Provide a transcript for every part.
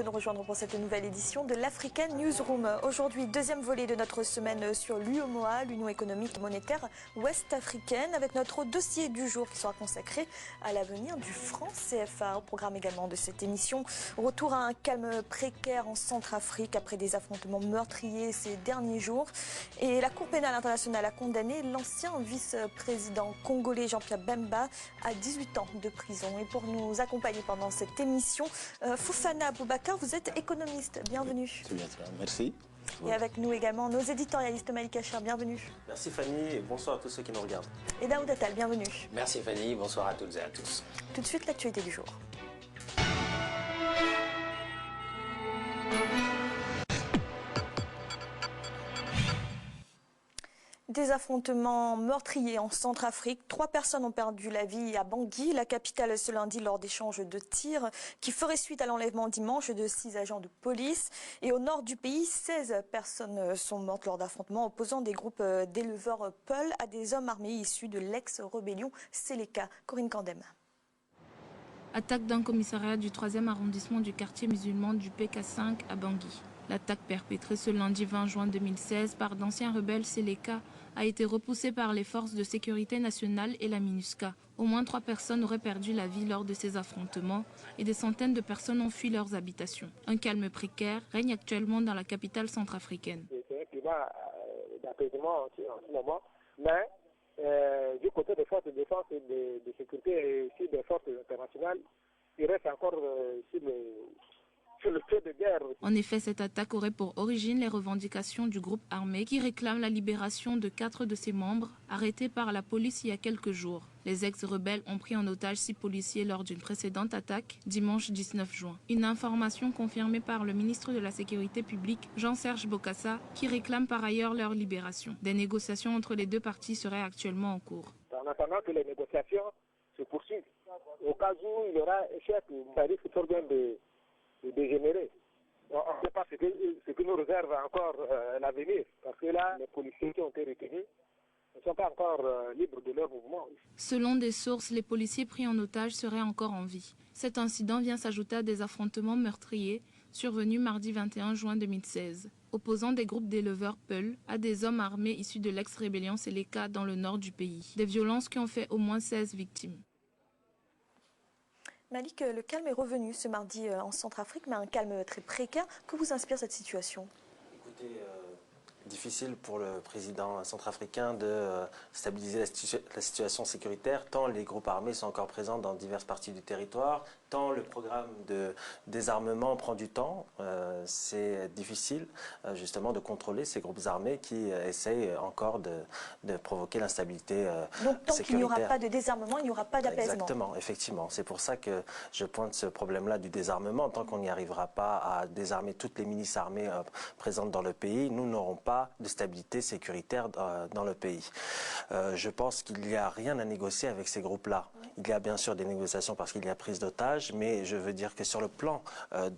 De nous rejoindre pour cette nouvelle édition de l'African Newsroom. Aujourd'hui, deuxième volet de notre semaine sur l'UEMOA, l'Union économique et monétaire ouest-africaine, avec notre dossier du jour qui sera consacré à l'avenir du franc CFA. Au programme également de cette émission, retour à un calme précaire en Centrafrique après des affrontements meurtriers ces derniers jours. Et la Cour pénale internationale a condamné l'ancien vice-président congolais Jean-Pierre Bemba à 18 ans de prison. Et pour nous accompagner pendant cette émission, Fofana Boubacar, vous êtes économiste, bienvenue. C'est bien ça, merci. Et avec nous également nos éditorialistes, Malik Achar, bienvenue. Merci Fanny et bonsoir à tous ceux qui nous regardent. Et Daoud Attal, bienvenue. Merci Fanny, bonsoir à toutes et à tous. Tout de suite, l'actualité du jour. Des affrontements meurtriers en Centrafrique. 3 personnes ont perdu la vie à Bangui, la capitale, ce lundi lors d'échanges de tirs qui feraient suite à l'enlèvement dimanche de 6 agents de police. Et au nord du pays, 16 personnes sont mortes lors d'affrontements opposant des groupes d'éleveurs Peul à des hommes armés issus de l'ex-rébellion Seleka. Corinne Kandem. Attaque d'un commissariat du 3e arrondissement du quartier musulman du PK5 à Bangui. L'attaque perpétrée ce lundi 20 juin 2016 par d'anciens rebelles Seleka a été repoussée par les forces de sécurité nationale et la MINUSCA. Au moins 3 personnes auraient perdu la vie lors de ces affrontements et des centaines de personnes ont fui leurs habitations. Un calme précaire règne actuellement dans la capitale centrafricaine. C'est un climat d'apaisement en ce moment, mais du côté des forces de défense et de sécurité et aussi des forces internationales, il reste encore sur le feu de guerre. En effet, cette attaque aurait pour origine les revendications du groupe armé qui réclame la libération de 4 de ses membres arrêtés par la police il y a quelques jours. Les ex-rebelles ont pris en otage 6 policiers lors d'une précédente attaque, dimanche 19 juin. Une information confirmée par le ministre de la Sécurité publique, Jean-Serge Bokassa, qui réclame par ailleurs leur libération. Des négociations entre les deux parties seraient actuellement en cours. En attendant que les négociations se poursuivent, au cas où il y aura échec, ça risque fort bien de dégénérer. On ne sait pas ce que nous réserve encore l'avenir, parce que là, les policiers qui ont été retenus ne sont pas encore libres de leur mouvement. Selon des sources, les policiers pris en otage seraient encore en vie. Cet incident vient s'ajouter à des affrontements meurtriers survenus mardi 21 juin 2016, opposant des groupes d'éleveurs Peul à des hommes armés issus de l'ex-rébellion Seleka dans le nord du pays. Des violences qui ont fait au moins 16 victimes. Malik, le calme est revenu ce mardi en Centrafrique, mais un calme très précaire. Que vous inspire cette situation ? Écoutez, difficile pour le président centrafricain de stabiliser la situation sécuritaire, tant les groupes armés sont encore présents dans diverses parties du territoire, tant le programme de désarmement prend du temps. C'est difficile justement de contrôler ces groupes armés qui essayent encore de provoquer l'instabilité sécuritaire. Donc tant qu'il n'y aura pas de désarmement, il n'y aura pas d'apaisement. Exactement, effectivement. C'est pour ça que je pointe ce problème-là du désarmement. Tant qu'on n'y arrivera pas à désarmer toutes les milices armées présentes dans le pays, nous n'aurons pas de stabilité sécuritaire dans le pays. Je pense qu'il n'y a rien à négocier avec ces groupes-là. Il y a bien sûr des négociations parce qu'il y a prise d'otages, mais je veux dire que sur le plan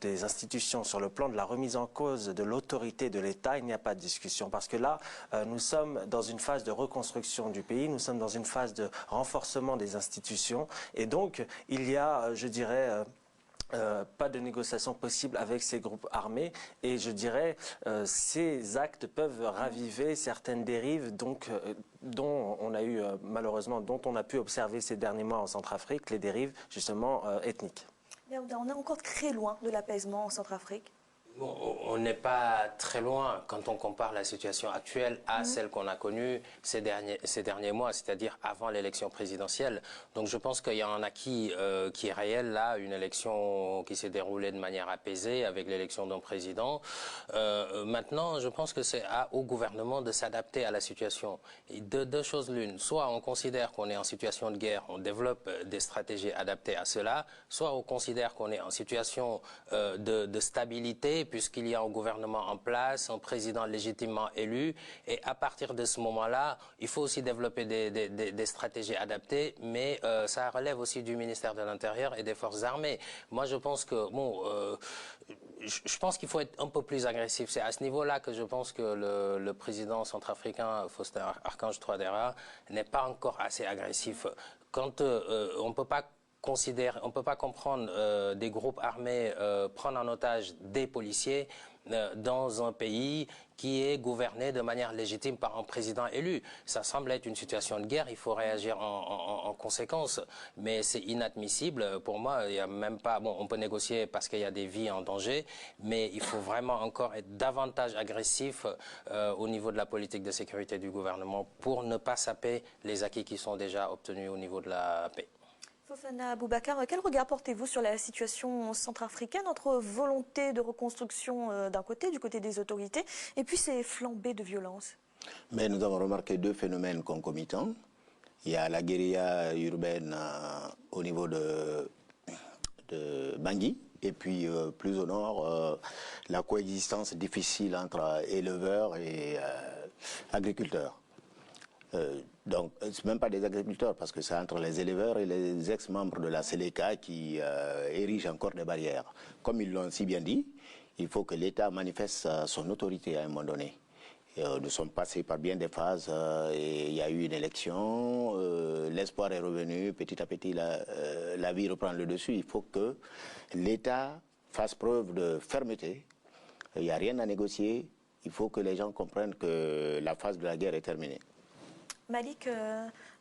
des institutions, sur le plan de la remise en cause de l'autorité de l'État, il n'y a pas de discussion. Parce que là, nous sommes dans une phase de reconstruction du pays, nous sommes dans une phase de renforcement des institutions, et donc il y a, je dirais, pas de négociation possible avec ces groupes armés, et je dirais ces actes peuvent raviver certaines dérives dont on a eu malheureusement, dont on a pu observer ces derniers mois en Centrafrique, les dérives justement ethniques. On est encore très loin de l'apaisement en Centrafrique. Bon, on n'est pas très loin quand on compare la situation actuelle à celle qu'on a connue ces derniers mois, c'est-à-dire avant l'élection présidentielle. Donc je pense qu'il y a un acquis qui est réel là, une élection qui s'est déroulée de manière apaisée avec l'élection d'un président. Maintenant, je pense que c'est au gouvernement de s'adapter à la situation. Et deux choses l'une, soit on considère qu'on est en situation de guerre, on développe des stratégies adaptées à cela, soit on considère qu'on est en situation de stabilité, puisqu'il y a un gouvernement en place, un président légitimement élu, et à partir de ce moment-là, il faut aussi développer des stratégies adaptées, mais ça relève aussi du ministère de l'Intérieur et des forces armées. Moi, je pense que je pense qu'il faut être un peu plus agressif. C'est à ce niveau-là que je pense que le président centrafricain, Faustin Archange Touadéra, n'est pas encore assez agressif. Quand on ne peut pas peut pas comprendre des groupes armés prendre en otage des policiers dans un pays qui est gouverné de manière légitime par un président élu. Ça semble être une situation de guerre, il faut réagir en conséquence, mais c'est inadmissible. Pour moi, il y a même pas... Bon, on peut négocier parce qu'il y a des vies en danger, mais il faut vraiment encore être davantage agressif au niveau de la politique de sécurité du gouvernement pour ne pas saper les acquis qui sont déjà obtenus au niveau de la paix. Fofana Aboubacar, quel regard portez-vous sur la situation centrafricaine entre volonté de reconstruction d'un côté, du côté des autorités, et puis ces flambées de violence? Mais nous avons remarqué deux phénomènes concomitants. Il y a la guérilla urbaine au niveau de Bangui, et puis plus au nord, la coexistence difficile entre éleveurs et agriculteurs. Donc, c'est même pas des agriculteurs, parce que c'est entre les éleveurs et les ex-membres de la Séléka qui érigent encore des barrières. Comme ils l'ont si bien dit, il faut que l'État manifeste son autorité à un moment donné. Nous sommes passés par bien des phases, et il y a eu une élection, l'espoir est revenu, petit à petit la vie reprend le dessus. Il faut que l'État fasse preuve de fermeté, il n'y a rien à négocier, il faut que les gens comprennent que la phase de la guerre est terminée. Malik,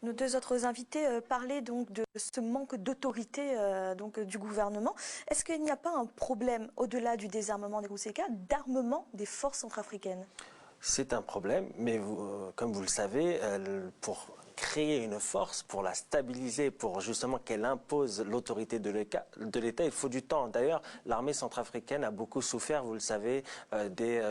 nos deux autres invités parlaient donc de ce manque d'autorité du gouvernement. Est-ce qu'il n'y a pas un problème, au-delà du désarmement des Rousseka, d'armement des forces centrafricaines? C'est un problème, mais comme vous le savez, pour créer une force, pour la stabiliser, pour justement qu'elle impose l'autorité de l'État, il faut du temps. D'ailleurs, l'armée centrafricaine a beaucoup souffert, vous le savez, des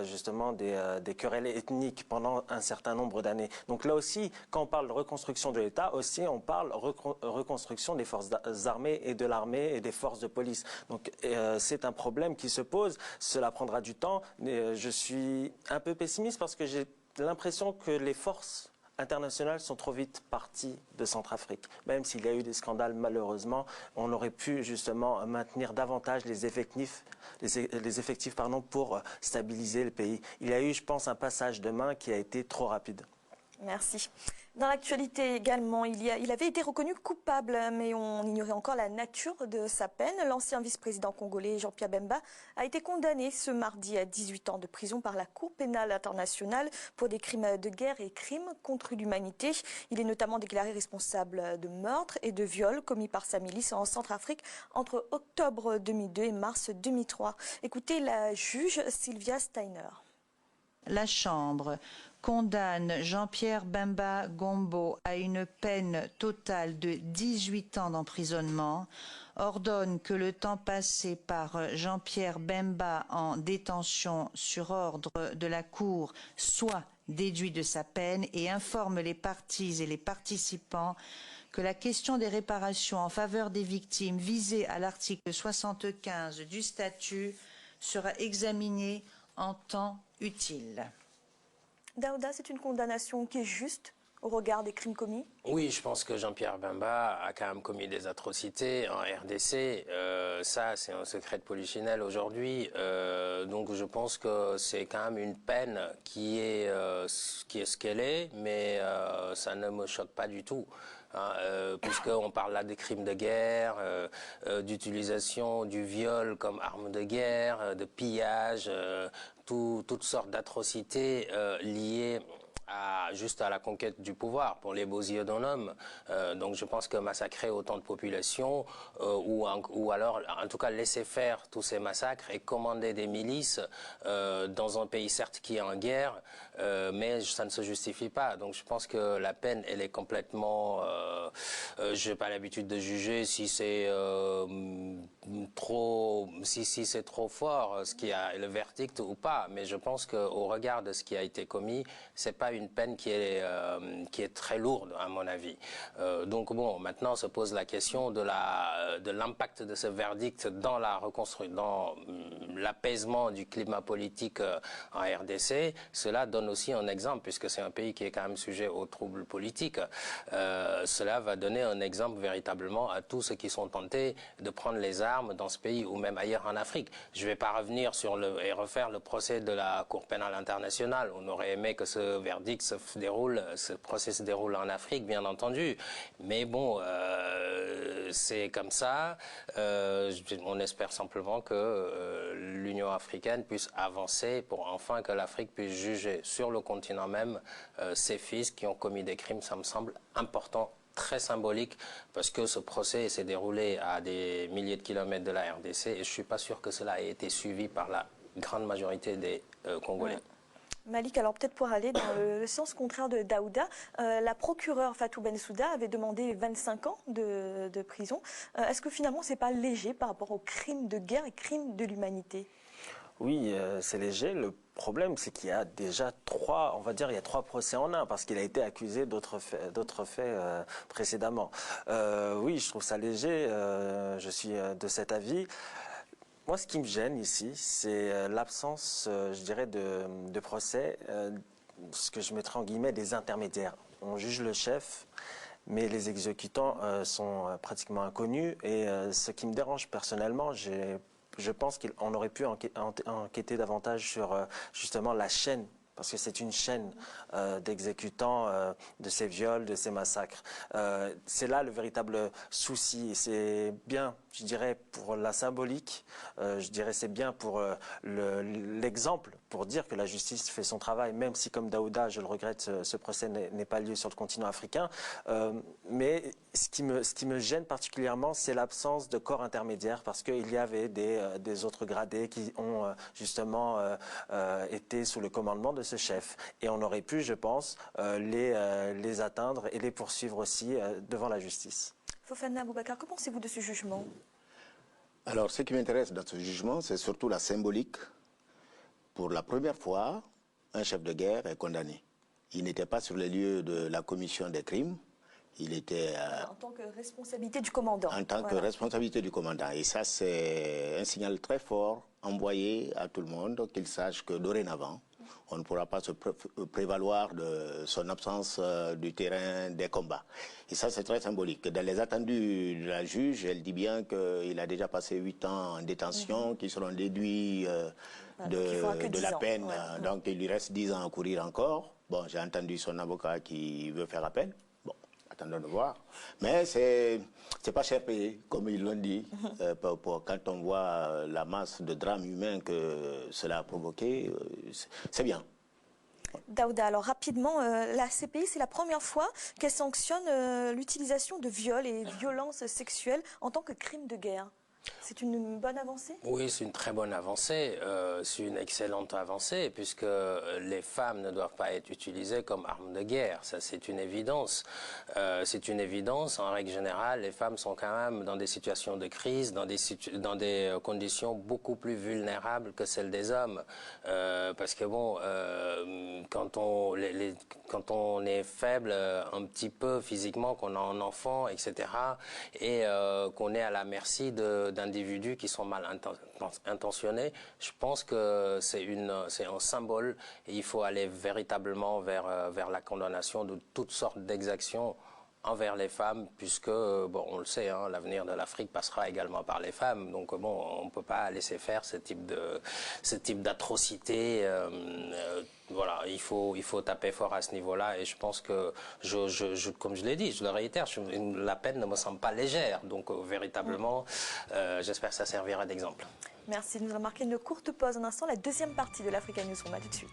querelles ethniques pendant un certain nombre d'années. Donc là aussi, quand on parle de reconstruction de l'État, aussi on parle reconstruction des forces armées et de l'armée et des forces de police. Donc c'est un problème qui se pose, cela prendra du temps. Je suis un peu pessimiste parce que j'ai l'impression que les forces internationales sont trop vite parties de Centrafrique. Même s'il y a eu des scandales, malheureusement, on aurait pu justement maintenir davantage les effectifs pour stabiliser le pays. Il y a eu, je pense, un passage de main qui a été trop rapide. Merci. Dans l'actualité également, il avait été reconnu coupable, mais on ignorait encore la nature de sa peine. L'ancien vice-président congolais Jean-Pierre Bemba a été condamné ce mardi à 18 ans de prison par la Cour pénale internationale pour des crimes de guerre et crimes contre l'humanité. Il est notamment déclaré responsable de meurtres et de viols commis par sa milice en Centrafrique entre octobre 2002 et mars 2003. Écoutez la juge Sylvia Steiner. La Chambre condamne Jean-Pierre Bemba Gombo à une peine totale de 18 ans d'emprisonnement, ordonne que le temps passé par Jean-Pierre Bemba en détention sur ordre de la Cour soit déduit de sa peine et informe les parties et les participants que la question des réparations en faveur des victimes visées à l'article 75 du statut sera examinée en temps utile. Daouda, c'est une condamnation qui est juste au regard des crimes commis? Oui, je pense que Jean-Pierre Bemba a quand même commis des atrocités en RDC. Ça, c'est un secret de polichinelle aujourd'hui. Donc je pense que c'est quand même une peine qui est ce qu'elle est, mais ça ne me choque pas du tout. Puisqu'on parle là des crimes de guerre, d'utilisation du viol comme arme de guerre, de pillage, toutes sortes d'atrocités liées juste à la conquête du pouvoir pour les beaux yeux d'un homme. Donc je pense que massacrer autant de populations ou alors en tout cas laisser faire tous ces massacres et commander des milices dans un pays certes qui est en guerre, mais ça ne se justifie pas. Donc je pense que la peine elle est complètement je n'ai pas l'habitude de juger si c'est si c'est trop fort ce qui a le verdict ou pas, mais je pense qu'au regard de ce qui a été commis, c'est pas une peine qui est très lourde à mon avis. Donc bon, maintenant se pose la question de l'impact de ce verdict dans l'apaisement du climat politique en RDC. Cela donne aussi un exemple, puisque c'est un pays qui est quand même sujet aux troubles politiques. Cela va donner un exemple véritablement à tous ceux qui sont tentés de prendre les armes dans ce pays ou même ailleurs en Afrique. Je ne vais pas revenir et refaire le procès de la Cour pénale internationale. On aurait aimé que ce verdict ce procès se déroule en Afrique, bien entendu. Mais bon, c'est comme ça. On espère simplement que l'Union africaine puisse avancer pour enfin que l'Afrique puisse juger sur le continent même ces fils qui ont commis des crimes. Ça me semble important, très symbolique, parce que ce procès s'est déroulé à des milliers de kilomètres de la RDC et je ne suis pas sûr que cela ait été suivi par la grande majorité des Congolais. Malik, alors peut-être pour aller dans le sens contraire de Daouda, la procureure Fatou Bensouda avait demandé 25 ans de prison. Est-ce que finalement c'est pas léger par rapport aux crimes de guerre et crimes de l'humanité? Oui, c'est léger. Le problème, c'est qu'il y a déjà trois procès en un, parce qu'il a été accusé d'autres faits précédemment. Oui, je trouve ça léger. Je suis de cet avis. Moi, ce qui me gêne ici, c'est l'absence, je dirais, de procès, ce que je mettrais en guillemets des intermédiaires. On juge le chef, mais les exécutants sont pratiquement inconnus. Et ce qui me dérange personnellement, je pense qu'on aurait pu enquêter davantage sur justement la chaîne, parce que c'est une chaîne d'exécutants de ces viols, de ces massacres. C'est là le véritable souci. Et c'est bien, je dirais, pour la symbolique, je dirais c'est bien pour l'exemple, pour dire que la justice fait son travail, même si, comme Daouda, je le regrette, ce procès n'est pas lieu sur le continent africain. Mais ce qui me gêne particulièrement, c'est l'absence de corps intermédiaire, parce qu'il y avait des autres gradés qui ont justement été sous le commandement de ce chef. Et on aurait pu, je pense, les atteindre et les poursuivre aussi devant la justice. Fofana Boubacar, que pensez-vous de ce jugement? Alors, ce qui m'intéresse dans ce jugement, c'est surtout la symbolique. Pour la première fois, un chef de guerre est condamné. Il n'était pas sur les lieux de la commission des crimes. Il était... en tant que responsabilité du commandant. En tant que responsabilité du commandant. Et ça, c'est un signal très fort envoyé à tout le monde, qu'il sache que dorénavant, on ne pourra pas se prévaloir de son absence du terrain des combats. Et ça, c'est très symbolique. Dans les attendus de la juge, elle dit bien qu'il a déjà passé 8 ans en détention, qui seront déduits de la peine. Donc, il lui reste 10 ans à courir encore. Bon, j'ai entendu son avocat qui veut faire appel. Bon, attendons de voir. Mais c'est pas cher payé, comme ils l'ont dit. Quand on voit la masse de drames humains que cela a provoqué, c'est bien. Daouda, alors rapidement, la CPI, c'est la première fois qu'elle sanctionne l'utilisation de viols et violences sexuelles en tant que crime de guerre. C'est une bonne avancée? Oui, c'est une très bonne avancée. C'est une excellente avancée, puisque les femmes ne doivent pas être utilisées comme armes de guerre. Ça, c'est une évidence. C'est une évidence. En règle générale, les femmes sont quand même dans des situations de crise, dans des conditions beaucoup plus vulnérables que celles des hommes. Parce que bon, quand on est faible un petit peu physiquement, qu'on a un enfant, etc., et qu'on est à la merci d'individus qui sont mal intentionnés, je pense que c'est un symbole et il faut aller véritablement vers la condamnation de toutes sortes d'exactions envers les femmes, puisque, bon, on le sait, hein, l'avenir de l'Afrique passera également par les femmes. Donc, bon, on ne peut pas laisser faire ce type d'atrocité. Voilà, il faut taper fort à ce niveau-là. Et je pense que, comme je l'ai dit, je le réitère, la peine ne me semble pas légère. Donc, véritablement, j'espère que ça servira d'exemple. Merci. Nous allons marquer une courte pause. Un instant, la deuxième partie de l'Africa News. On va tout de suite.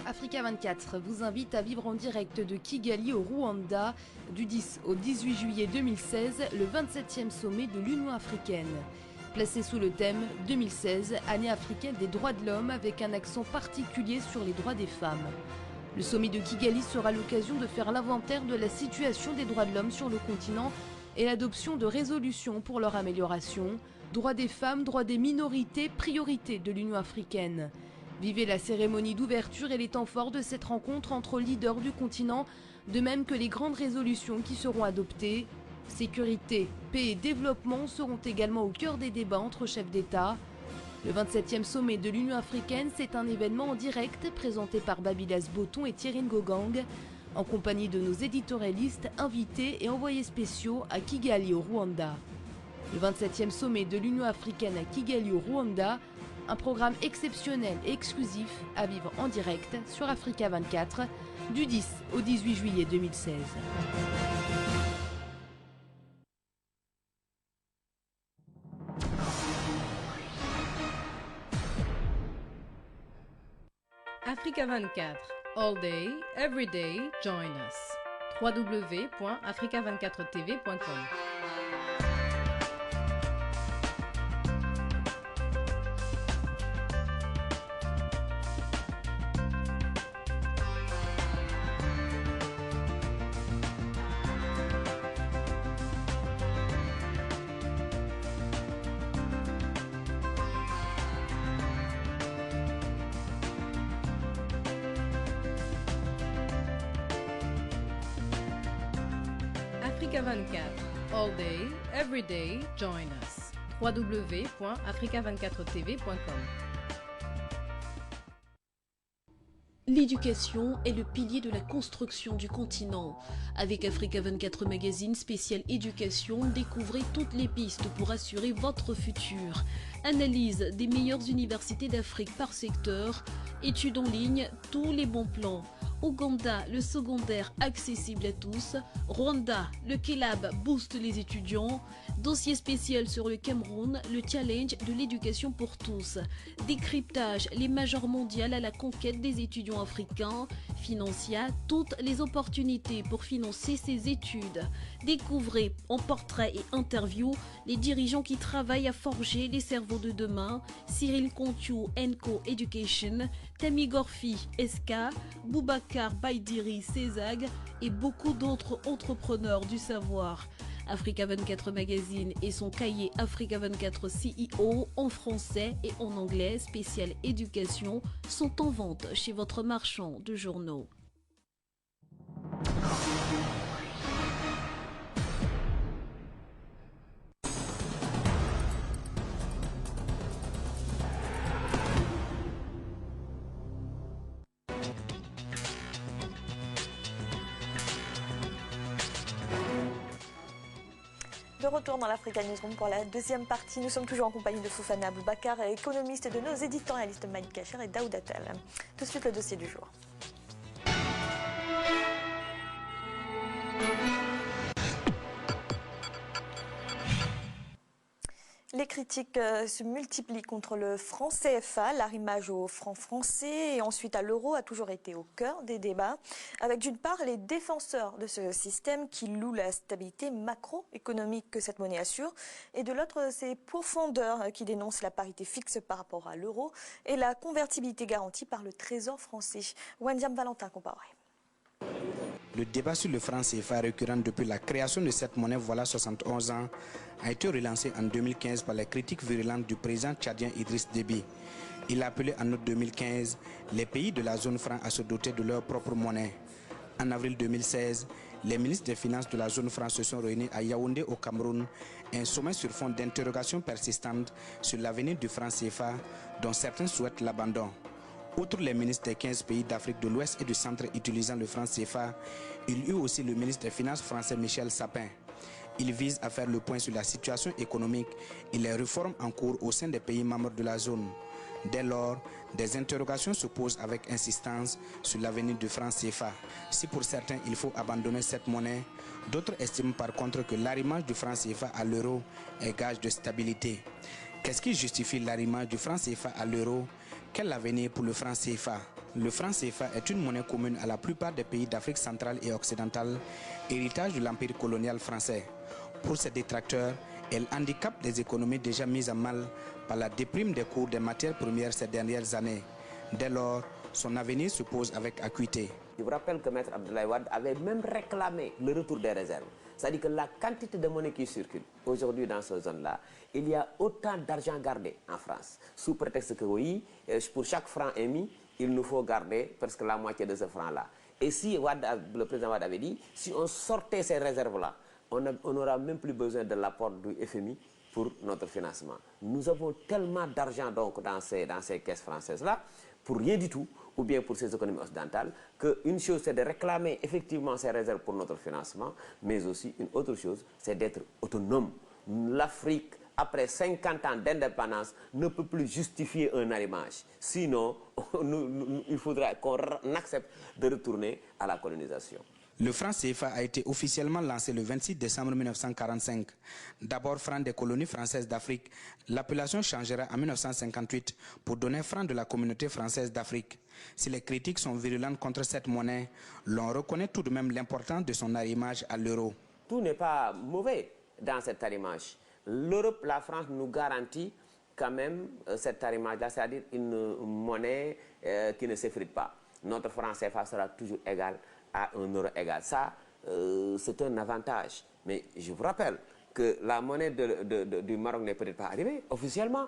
Africa 24 vous invite à vivre en direct de Kigali au Rwanda du 10 au 18 juillet 2016, le 27e sommet de l'Union africaine. Placé sous le thème 2016, année africaine des droits de l'homme avec un accent particulier sur les droits des femmes. Le sommet de Kigali sera l'occasion de faire l'inventaire de la situation des droits de l'homme sur le continent et l'adoption de résolutions pour leur amélioration. Droits des femmes, droits des minorités, priorité de l'Union africaine. Vivez la cérémonie d'ouverture et les temps forts de cette rencontre entre leaders du continent, de même que les grandes résolutions qui seront adoptées. Sécurité, paix et développement seront également au cœur des débats entre chefs d'État. Le 27e sommet de l'Union africaine, c'est un événement en direct présenté par Babylas Botton et Thierry Ngogang, en compagnie de nos éditorialistes, invités et envoyés spéciaux à Kigali au Rwanda. Le 27e sommet de l'Union africaine à Kigali au Rwanda, un programme exceptionnel et exclusif à vivre en direct sur Africa 24 du 10 au 18 juillet 2016. Africa 24. All day, every day, join us. www.africa24tv.com. Africa 24. All day, every day, join us. www.africa24tv.com. L'éducation est le pilier de la construction du continent. Avec Africa 24 Magazine spécial éducation, découvrez toutes les pistes pour assurer votre futur. Analyse des meilleures universités d'Afrique par secteur, études en ligne, tous les bons plans. Ouganda, le secondaire accessible à tous. Rwanda, le Kelab booste les étudiants. Dossier spécial sur le Cameroun, le challenge de l'éducation pour tous. Décryptage, les majors mondiales à la conquête des étudiants africains. Financia, toutes les opportunités pour financer ses études. Découvrez en portrait et interview les dirigeants qui travaillent à forger les cerveaux de demain. Cyril Contiou, Enco Education, Tami Gorfi, SK, Boubacar Baïdiri, Césag et beaucoup d'autres entrepreneurs du savoir. Africa 24 Magazine et son cahier Africa 24 CEO en français et en anglais spécial éducation sont en vente chez votre marchand de journaux. De retour dans l'Africa Newsroom pour la deuxième partie. Nous sommes toujours en compagnie de Fofana Aboubakar, économiste, et de nos éditorialistes Malik Kacher et Daoud Attal. Tout de suite, le dossier du jour. Les critiques se multiplient contre le franc CFA. L'arrimage au franc français et ensuite à l'euro a toujours été au cœur des débats, avec d'une part les défenseurs de ce système qui louent la stabilité macroéconomique que cette monnaie assure, et de l'autre ces pourfendeurs qui dénoncent la parité fixe par rapport à l'euro et la convertibilité garantie par le Trésor français. Wendiam Valentin comparé. Le débat sur le franc CFA récurrent depuis la création de cette monnaie voilà 71 ans a été relancé en 2015 par les critiques virulentes du président tchadien Idriss Déby. Il a appelé en août 2015 les pays de la zone franc à se doter de leur propre monnaie. En avril 2016, les ministres des Finances de la zone franc se sont réunis à Yaoundé au Cameroun, un sommet sur fond d'interrogations persistantes sur l'avenir du franc CFA dont certains souhaitent l'abandon. Outre les ministres des 15 pays d'Afrique de l'Ouest et du Centre utilisant le franc CFA, il y eut aussi le ministre des Finances français Michel Sapin. Il vise à faire le point sur la situation économique et les réformes en cours au sein des pays membres de la zone. Dès lors, des interrogations se posent avec insistance sur l'avenir du franc CFA. Si pour certains il faut abandonner cette monnaie, d'autres estiment par contre que l'arrimage du franc CFA à l'euro est gage de stabilité. Qu'est-ce qui justifie l'arrimage du franc CFA à l'euro? Quel avenir pour le franc CFA? Le franc CFA est une monnaie commune à la plupart des pays d'Afrique centrale et occidentale, héritage de l'empire colonial français. Pour ses détracteurs, elle handicape des économies déjà mises à mal par la déprime des cours des matières premières ces dernières années. Dès lors, son avenir se pose avec acuité. Je vous rappelle que Maître Abdoulaye Wade avait même réclamé le retour des réserves. C'est-à-dire que la quantité de monnaie qui circule aujourd'hui dans cette zone-là, il y a autant d'argent gardé en France, sous prétexte que oui, pour chaque franc émis, il nous faut garder presque la moitié de ce franc-là. Et si le président Wade avait dit, si on sortait ces réserves-là, on n'aura même plus besoin de l'apport du FMI pour notre financement. Nous avons tellement d'argent donc dans ces caisses françaises-là, pour rien du tout, ou bien pour ces économies occidentales, qu'une chose c'est de réclamer effectivement ces réserves pour notre financement, mais aussi une autre chose, c'est d'être autonome. L'Afrique, après 50 ans d'indépendance, ne peut plus justifier un arrimage. Sinon, il faudra qu'on accepte de retourner à la colonisation. Le franc CFA a été officiellement lancé le 26 décembre 1945. D'abord franc des colonies françaises d'Afrique, l'appellation changera en 1958 pour donner franc de la communauté française d'Afrique. Si les critiques sont virulentes contre cette monnaie, l'on reconnaît tout de même l'importance de son arrimage à l'euro. Tout n'est pas mauvais dans cet arrimage. L'Europe, la France nous garantit quand même cet arrimage-là, c'est-à-dire une monnaie qui ne s'effrite pas. Notre franc CFA sera toujours égal à un euro égal. Ça, c'est un avantage. Mais je vous rappelle que la monnaie du Maroc n'est peut-être pas arrivée officiellement.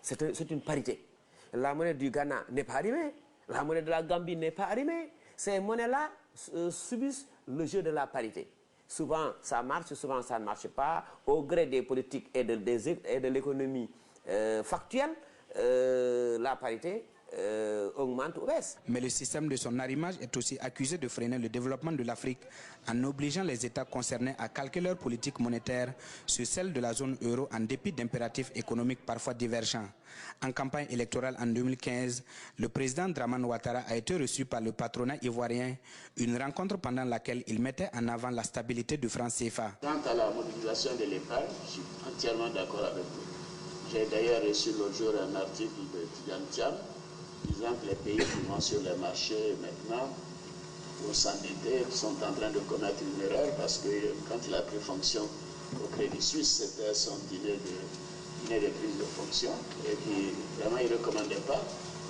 C'est une parité. La monnaie du Ghana n'est pas arrivée. La monnaie de la Gambie n'est pas arrivée. Ces monnaies-là subissent le jeu de la parité. Souvent, ça marche, souvent, ça ne marche pas. Au gré des politiques et de l'économie factuelle, la parité augmente ou baisse. Mais le système de son arrimage est aussi accusé de freiner le développement de l'Afrique en obligeant les États concernés à calquer leur politique monétaire sur celle de la zone euro en dépit d'impératifs économiques parfois divergents. En campagne électorale en 2015, le président Dramane Ouattara a été reçu par le patronat ivoirien, une rencontre pendant laquelle il mettait en avant la stabilité du franc CFA. Quant à la mobilisation de l'épargne, je suis entièrement d'accord avec vous. J'ai d'ailleurs reçu l'autre jour un article de Tidjane Thiam disant que les pays qui vont sur les marchés maintenant pour s'endetter sont en train de commettre une erreur parce que quand il a pris fonction au Crédit Suisse, c'était son dîner de prise de fonction et puis vraiment il ne recommandait pas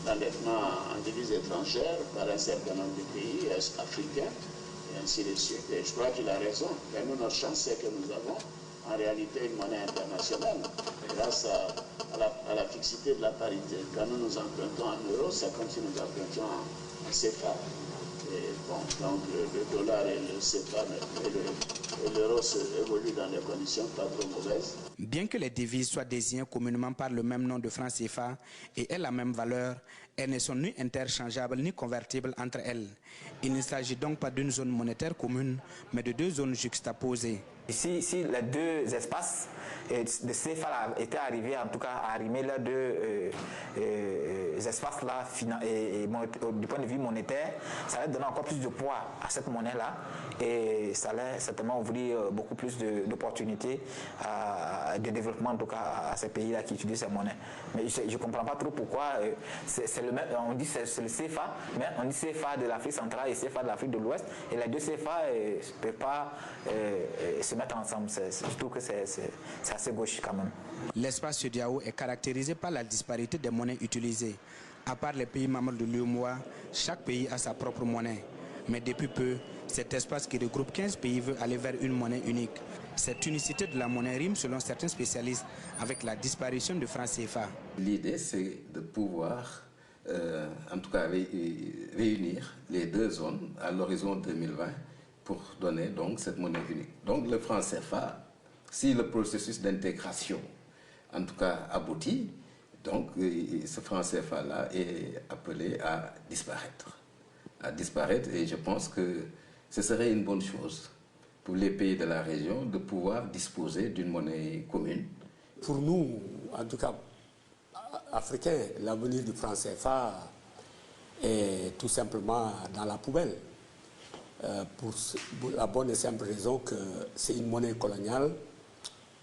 l'endettement en devises étrangères par un certain nombre de pays africains et ainsi de suite. Et je crois qu'il a raison. Et nous, notre chance, c'est que nous avons en réalité une monnaie internationale grâce à la fixité de la parité. Quand nous nous empruntons en euros, c'est comme si nous empruntions en CFA. Et bon, donc le dollar et le CFA et l'euro évoluent dans des conditions pas trop mauvaises. Bien que les devises soient désignées communément par le même nom de franc CFA et aient la même valeur, elles ne sont ni interchangeables ni convertibles entre elles. Il ne s'agit donc pas d'une zone monétaire commune, mais de deux zones juxtaposées. Si les deux espaces de CFA étaient arrivés en tout cas à arrimer leurs deux espaces-là du point de vue monétaire, ça allait donner encore plus de poids à cette monnaie-là et ça allait certainement ouvrir beaucoup plus d'opportunités de développement en tout cas à ces pays-là qui utilisent ces monnaies. Mais je ne comprends pas trop pourquoi c'est le même, on dit c'est le CFA, mais on dit CFA de l'Afrique centrale et CFA de l'Afrique de l'Ouest et les deux CFA ne peuvent pas se mettre ensemble. Je trouve que c'est assez gauche quand même. L'espace CEDEAO est caractérisé par la disparité des monnaies utilisées. À part les pays membres de l'UEMOA, chaque pays a sa propre monnaie. Mais depuis peu, cet espace qui regroupe 15 pays veut aller vers une monnaie unique. Cette unicité de la monnaie rime, selon certains spécialistes, avec la disparition du franc CFA. L'idée, c'est de pouvoir, en tout cas, réunir les deux zones à l'horizon 2020 pour donner donc cette monnaie unique. Donc le franc CFA, si le processus d'intégration, en tout cas, aboutit, donc ce franc CFA-là est appelé à disparaître. Et je pense que ce serait une bonne chose pour les pays de la région de pouvoir disposer d'une monnaie commune. Pour nous, en tout cas, Africains, l'avenir du franc CFA est tout simplement dans la poubelle. Pour la bonne et simple raison que c'est une monnaie coloniale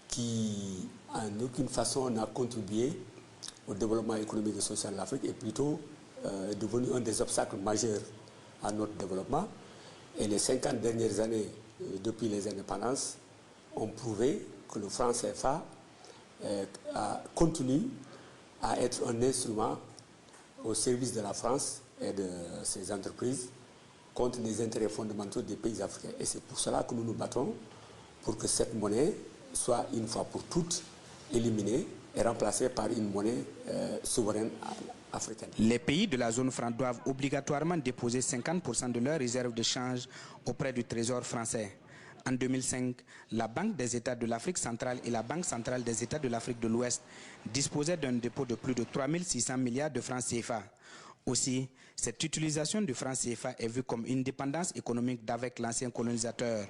qui, en aucune façon, n'a contribué au développement économique et social de l'Afrique et plutôt est devenu un des obstacles majeurs à notre développement. Et les 50 dernières années, depuis les indépendances, ont prouvé que le franc CFA continue à être un instrument au service de la France et de ses entreprises contre les intérêts fondamentaux des pays africains. Et c'est pour cela que nous nous battons pour que cette monnaie soit une fois pour toutes éliminée et remplacée par une monnaie souveraine africaine. Les pays de la zone franc doivent obligatoirement déposer 50% de leurs réserves de change auprès du Trésor français. En 2005, la Banque des États de l'Afrique centrale et la Banque centrale des États de l'Afrique de l'Ouest disposaient d'un dépôt de plus de 3 600 milliards de francs CFA. Aussi, cette utilisation du franc CFA est vue comme une dépendance économique d'avec l'ancien colonisateur.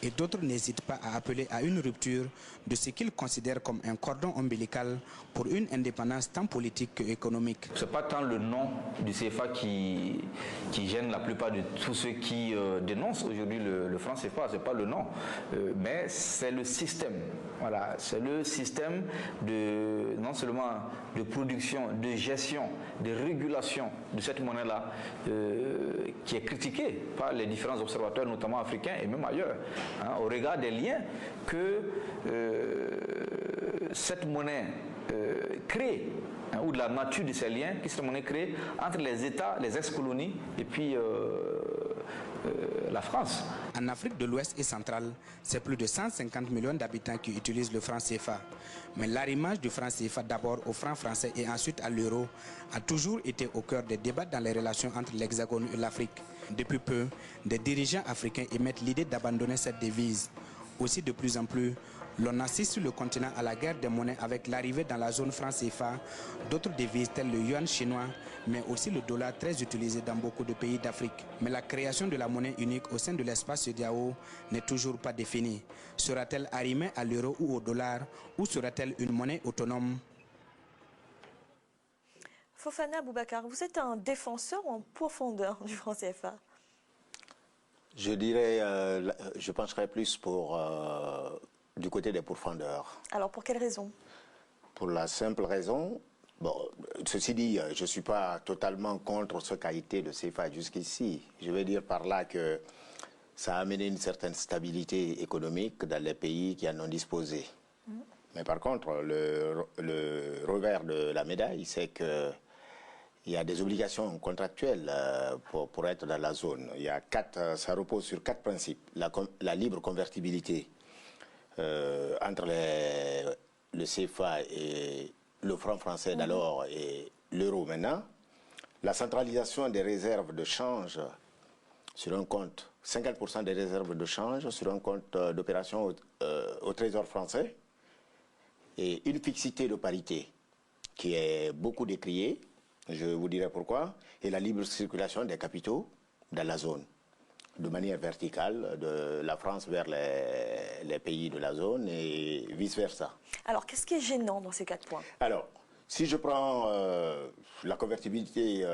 Et d'autres n'hésitent pas à appeler à une rupture de ce qu'ils considèrent comme un cordon ombilical pour une indépendance tant politique qu'économique. Ce n'est pas tant le nom du CFA qui gêne la plupart de tous ceux qui dénoncent aujourd'hui le franc CFA, ce n'est pas le nom, mais c'est le système. Voilà, c'est le système non seulement de production, de gestion, de régulation de cette monnaie-là qui est critiquée par les différents observateurs, notamment africains et même ailleurs, hein, au regard des liens que cette monnaie crée, hein, ou de la nature de ces liens que cette monnaie crée entre les États, les ex-colonies et puis la France. En Afrique de l'Ouest et centrale, c'est plus de 150 millions d'habitants qui utilisent le franc CFA. Mais l'arrimage du franc CFA d'abord au franc français et ensuite à l'euro a toujours été au cœur des débats dans les relations entre l'Hexagone et l'Afrique. Depuis peu, des dirigeants africains émettent l'idée d'abandonner cette devise. Aussi, de plus en plus, l'on assiste sur le continent à la guerre des monnaies avec l'arrivée dans la zone franc CFA d'autres devises telles le yuan chinois, mais aussi le dollar très utilisé dans beaucoup de pays d'Afrique. Mais la création de la monnaie unique au sein de l'espace CEDEAO n'est toujours pas définie. Sera-t-elle arrimée à l'euro ou au dollar, ou sera-t-elle une monnaie autonome? Fofana Aboubakar, vous êtes un défenseur ou un pourfendeur du franc CFA? Je dirais, je pencherais plus pour du côté des pourfendeurs. Alors pour quelle raison? Pour la simple raison, bon, ceci dit, je ne suis pas totalement contre ce qu'a été le CFA jusqu'ici. Je veux dire par là que ça a amené une certaine stabilité économique dans les pays qui en ont disposé. Mais par contre, le revers de la médaille, c'est que il y a des obligations contractuelles pour être dans la zone. Il y a ça repose sur 4 principes. La libre convertibilité entre le CFA et le franc français d'alors et l'euro maintenant. La centralisation des réserves de change sur un compte, 50% des réserves de change sur un compte d'opération au Trésor français. Et une fixité de parité qui est beaucoup décriée. Je vous dirai pourquoi, et la libre circulation des capitaux dans la zone, de manière verticale, de la France vers les pays de la zone et vice-versa. Alors, qu'est-ce qui est gênant dans ces 4 points? Alors, si je prends la convertibilité,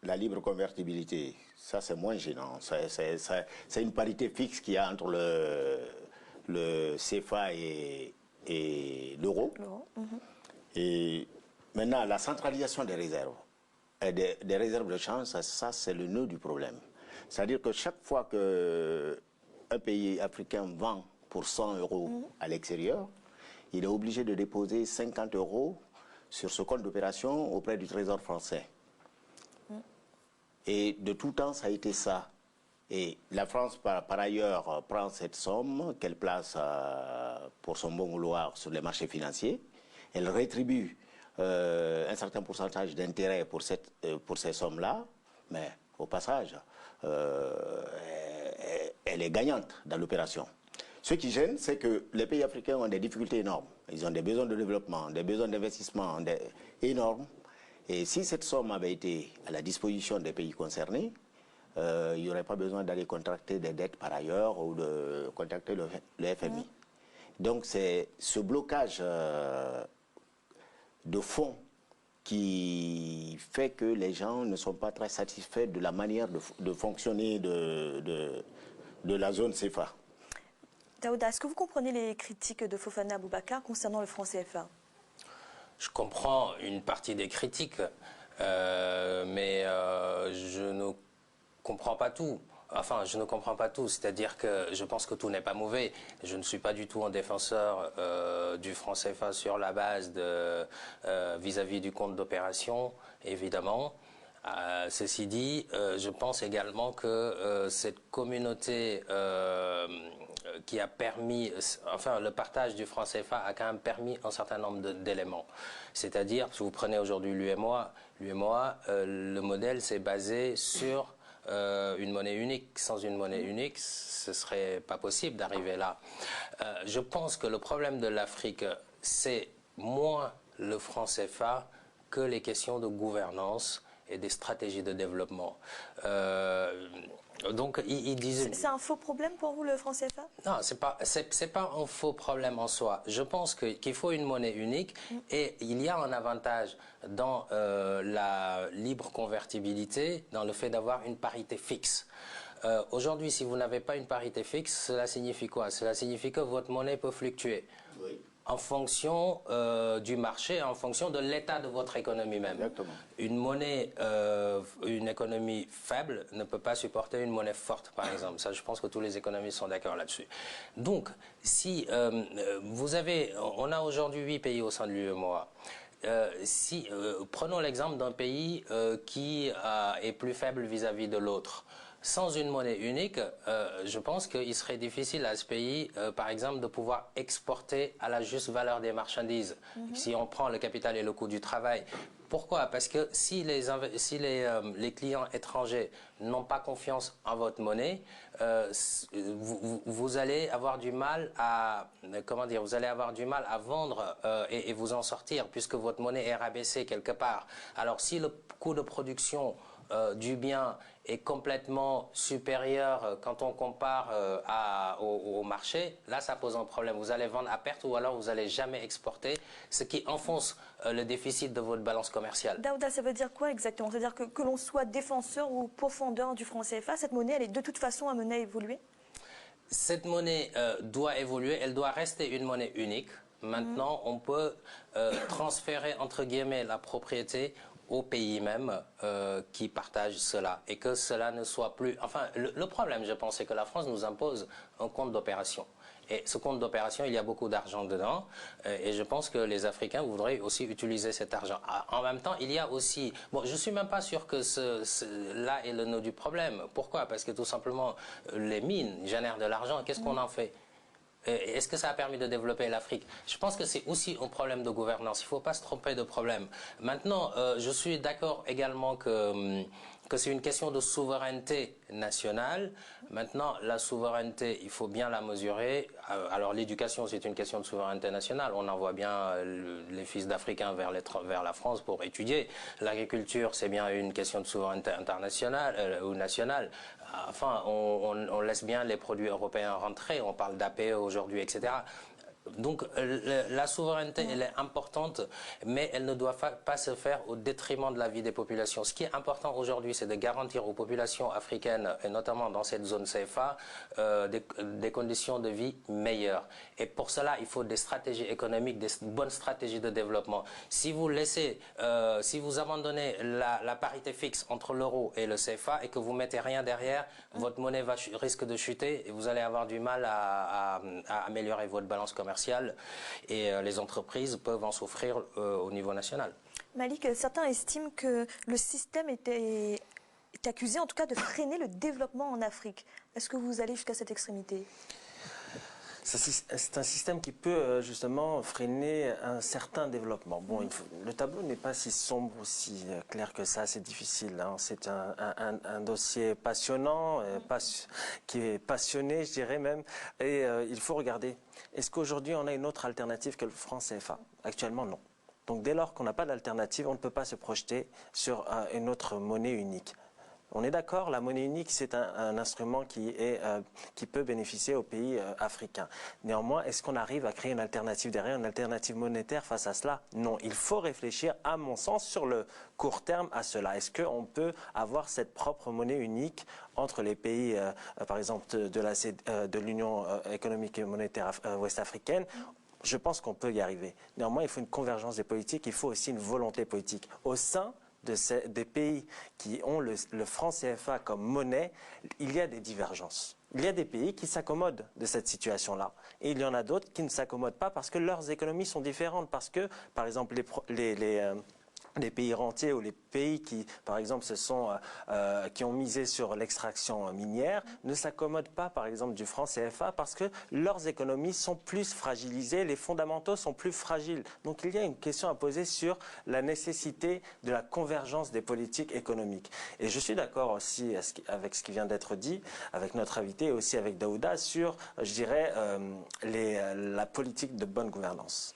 la libre convertibilité, ça c'est moins gênant. C'est une parité fixe qu'il y a entre le CFA et l'euro. Et maintenant, la centralisation des réserves, des réserves de change, ça c'est le nœud du problème. C'est-à-dire que chaque fois qu'un pays africain vend pour 100 € à l'extérieur, il est obligé de déposer 50 € sur ce compte d'opération auprès du Trésor français. Et de tout temps, ça a été ça. Et la France, par ailleurs, prend cette somme qu'elle place pour son bon vouloir sur les marchés financiers. Elle rétribue un certain pourcentage d'intérêt pour ces sommes-là, mais au passage, elle est gagnante dans l'opération. Ce qui gêne, c'est que les pays africains ont des difficultés énormes. Ils ont des besoins de développement, des besoins d'investissement énormes. Et si cette somme avait été à la disposition des pays concernés, il n'y aurait pas besoin d'aller contracter des dettes par ailleurs ou de contacter le FMI. Donc c'est ce blocage de fonds qui fait que les gens ne sont pas très satisfaits de la manière de fonctionner de la zone CFA. Daouda, est-ce que vous comprenez les critiques de Fofana Aboubakar concernant le franc CFA? Je comprends une partie des critiques, mais je ne comprends pas tout. Enfin, je ne comprends pas tout, c'est-à-dire que je pense que tout n'est pas mauvais. Je ne suis pas du tout un défenseur du franc CFA sur la base de vis-à-vis du compte d'opération, évidemment. Ceci dit, je pense également que cette communauté qui a permis, enfin le partage du franc CFA a quand même permis un certain nombre d'éléments. C'est-à-dire, si vous prenez aujourd'hui l'UEMOA, le modèle s'est basé sur une monnaie unique. Sans une monnaie unique, ce ne serait pas possible d'arriver là. Je pense que le problème de l'Afrique, c'est moins le franc CFA que les questions de gouvernance et des stratégies de développement. Donc, ils disent... C'est un faux problème pour vous, le franc CFA? Non, c'est pas un faux problème en soi. Je pense qu'il faut une monnaie unique et il y a un avantage dans la libre convertibilité, dans le fait d'avoir une parité fixe. Aujourd'hui, si vous n'avez pas une parité fixe, cela signifie quoi? Cela signifie que votre monnaie peut fluctuer. Oui. En fonction du marché, en fonction de l'état de votre économie même. Exactement. Une monnaie, une économie faible ne peut pas supporter une monnaie forte, par exemple. Ça, je pense que tous les économistes sont d'accord là-dessus. Donc, si on a aujourd'hui 8 pays au sein de l'UEMOA. Prenons l'exemple d'un pays qui est plus faible vis-à-vis de l'autre. Sans une monnaie unique, je pense qu'il serait difficile à ce pays, par exemple, de pouvoir exporter à la juste valeur des marchandises. Si on prend le capital et le coût du travail. Pourquoi? Parce que si les clients étrangers n'ont pas confiance en votre monnaie, vous allez avoir du mal à vendre et vous en sortir, puisque votre monnaie est rabaissée quelque part. Alors si le coût de production du bien est complètement supérieur quand on compare au marché, là ça pose un problème. Vous allez vendre à perte ou alors vous n'allez jamais exporter, ce qui enfonce le déficit de votre balance commerciale. Daouda, ça veut dire quoi exactement? C'est-à-dire que l'on soit défenseur ou pourfendeur du franc CFA, cette monnaie, elle est de toute façon amenée à évoluer? Cette monnaie doit évoluer, elle doit rester une monnaie unique. Maintenant, on peut transférer, entre guillemets, la propriété aux pays même qui partagent cela et que cela ne soit plus... Enfin, le problème, je pense, c'est que la France nous impose un compte d'opération. Et ce compte d'opération, il y a beaucoup d'argent dedans et je pense que les Africains voudraient aussi utiliser cet argent. En même temps, il y a aussi... Bon, je ne suis même pas sûr que là est le nœud du problème. Pourquoi? Parce que tout simplement, les mines génèrent de l'argent. Qu'est-ce qu'on en fait? Est-ce que ça a permis de développer l'Afrique? Je pense que c'est aussi un problème de gouvernance. Il ne faut pas se tromper de problème. Maintenant, je suis d'accord également que c'est une question de souveraineté nationale. Maintenant, la souveraineté, il faut bien la mesurer. Alors l'éducation, c'est une question de souveraineté nationale. On envoie bien les fils d'Africains vers la France pour étudier. L'agriculture, c'est bien une question de souveraineté internationale ou nationale. Enfin, on laisse bien les produits européens rentrer. On parle d'APE aujourd'hui, etc. Donc la souveraineté, elle est importante, mais elle ne doit pas se faire au détriment de la vie des populations. Ce qui est important aujourd'hui, c'est de garantir aux populations africaines, et notamment dans cette zone CFA, des conditions de vie meilleures. Et pour cela, il faut des stratégies économiques, des bonnes stratégies de développement. Si vous si vous abandonnez la parité fixe entre l'euro et le CFA et que vous mettez rien derrière, votre monnaie risque de chuter et vous allez avoir du mal à améliorer votre balance commerciale. Et les entreprises peuvent en souffrir au niveau national. Malik, certains estiment que le système est accusé en tout cas de freiner le développement en Afrique. Est-ce que vous allez jusqu'à cette extrémité? C'est un système qui peut justement freiner un certain développement. Bon, le tableau n'est pas si sombre, si clair que ça, c'est difficile. Hein. C'est un dossier passionnant, qui est passionné, je dirais même. Et il faut regarder, est-ce qu'aujourd'hui on a une autre alternative que le franc CFA? Actuellement, non. Donc dès lors qu'on n'a pas d'alternative, on ne peut pas se projeter sur une autre monnaie unique. On est d'accord, la monnaie unique, c'est un instrument qui peut bénéficier aux pays africains. Néanmoins, est-ce qu'on arrive à créer une alternative derrière, une alternative monétaire face à cela? Non, il faut réfléchir, à mon sens, sur le court terme à cela. Est-ce qu'on peut avoir cette propre monnaie unique entre les pays, par exemple, de l'Union économique et monétaire ouest-africaine? Je pense qu'on peut y arriver. Néanmoins, il faut une convergence des politiques, il faut aussi une volonté politique. Au sein des pays qui ont le franc CFA comme monnaie, il y a des divergences. Il y a des pays qui s'accommodent de cette situation-là. Et il y en a d'autres qui ne s'accommodent pas parce que leurs économies sont différentes. Parce que, par exemple, les pays rentiers ou les pays qui, par exemple, qui ont misé sur l'extraction minière ne s'accommodent pas, par exemple, du franc CFA parce que leurs économies sont plus fragilisées, les fondamentaux sont plus fragiles. Donc il y a une question à poser sur la nécessité de la convergence des politiques économiques. Et je suis d'accord aussi avec ce qui vient d'être dit, avec notre invité et aussi avec Daouda, sur, je dirais, la politique de bonne gouvernance.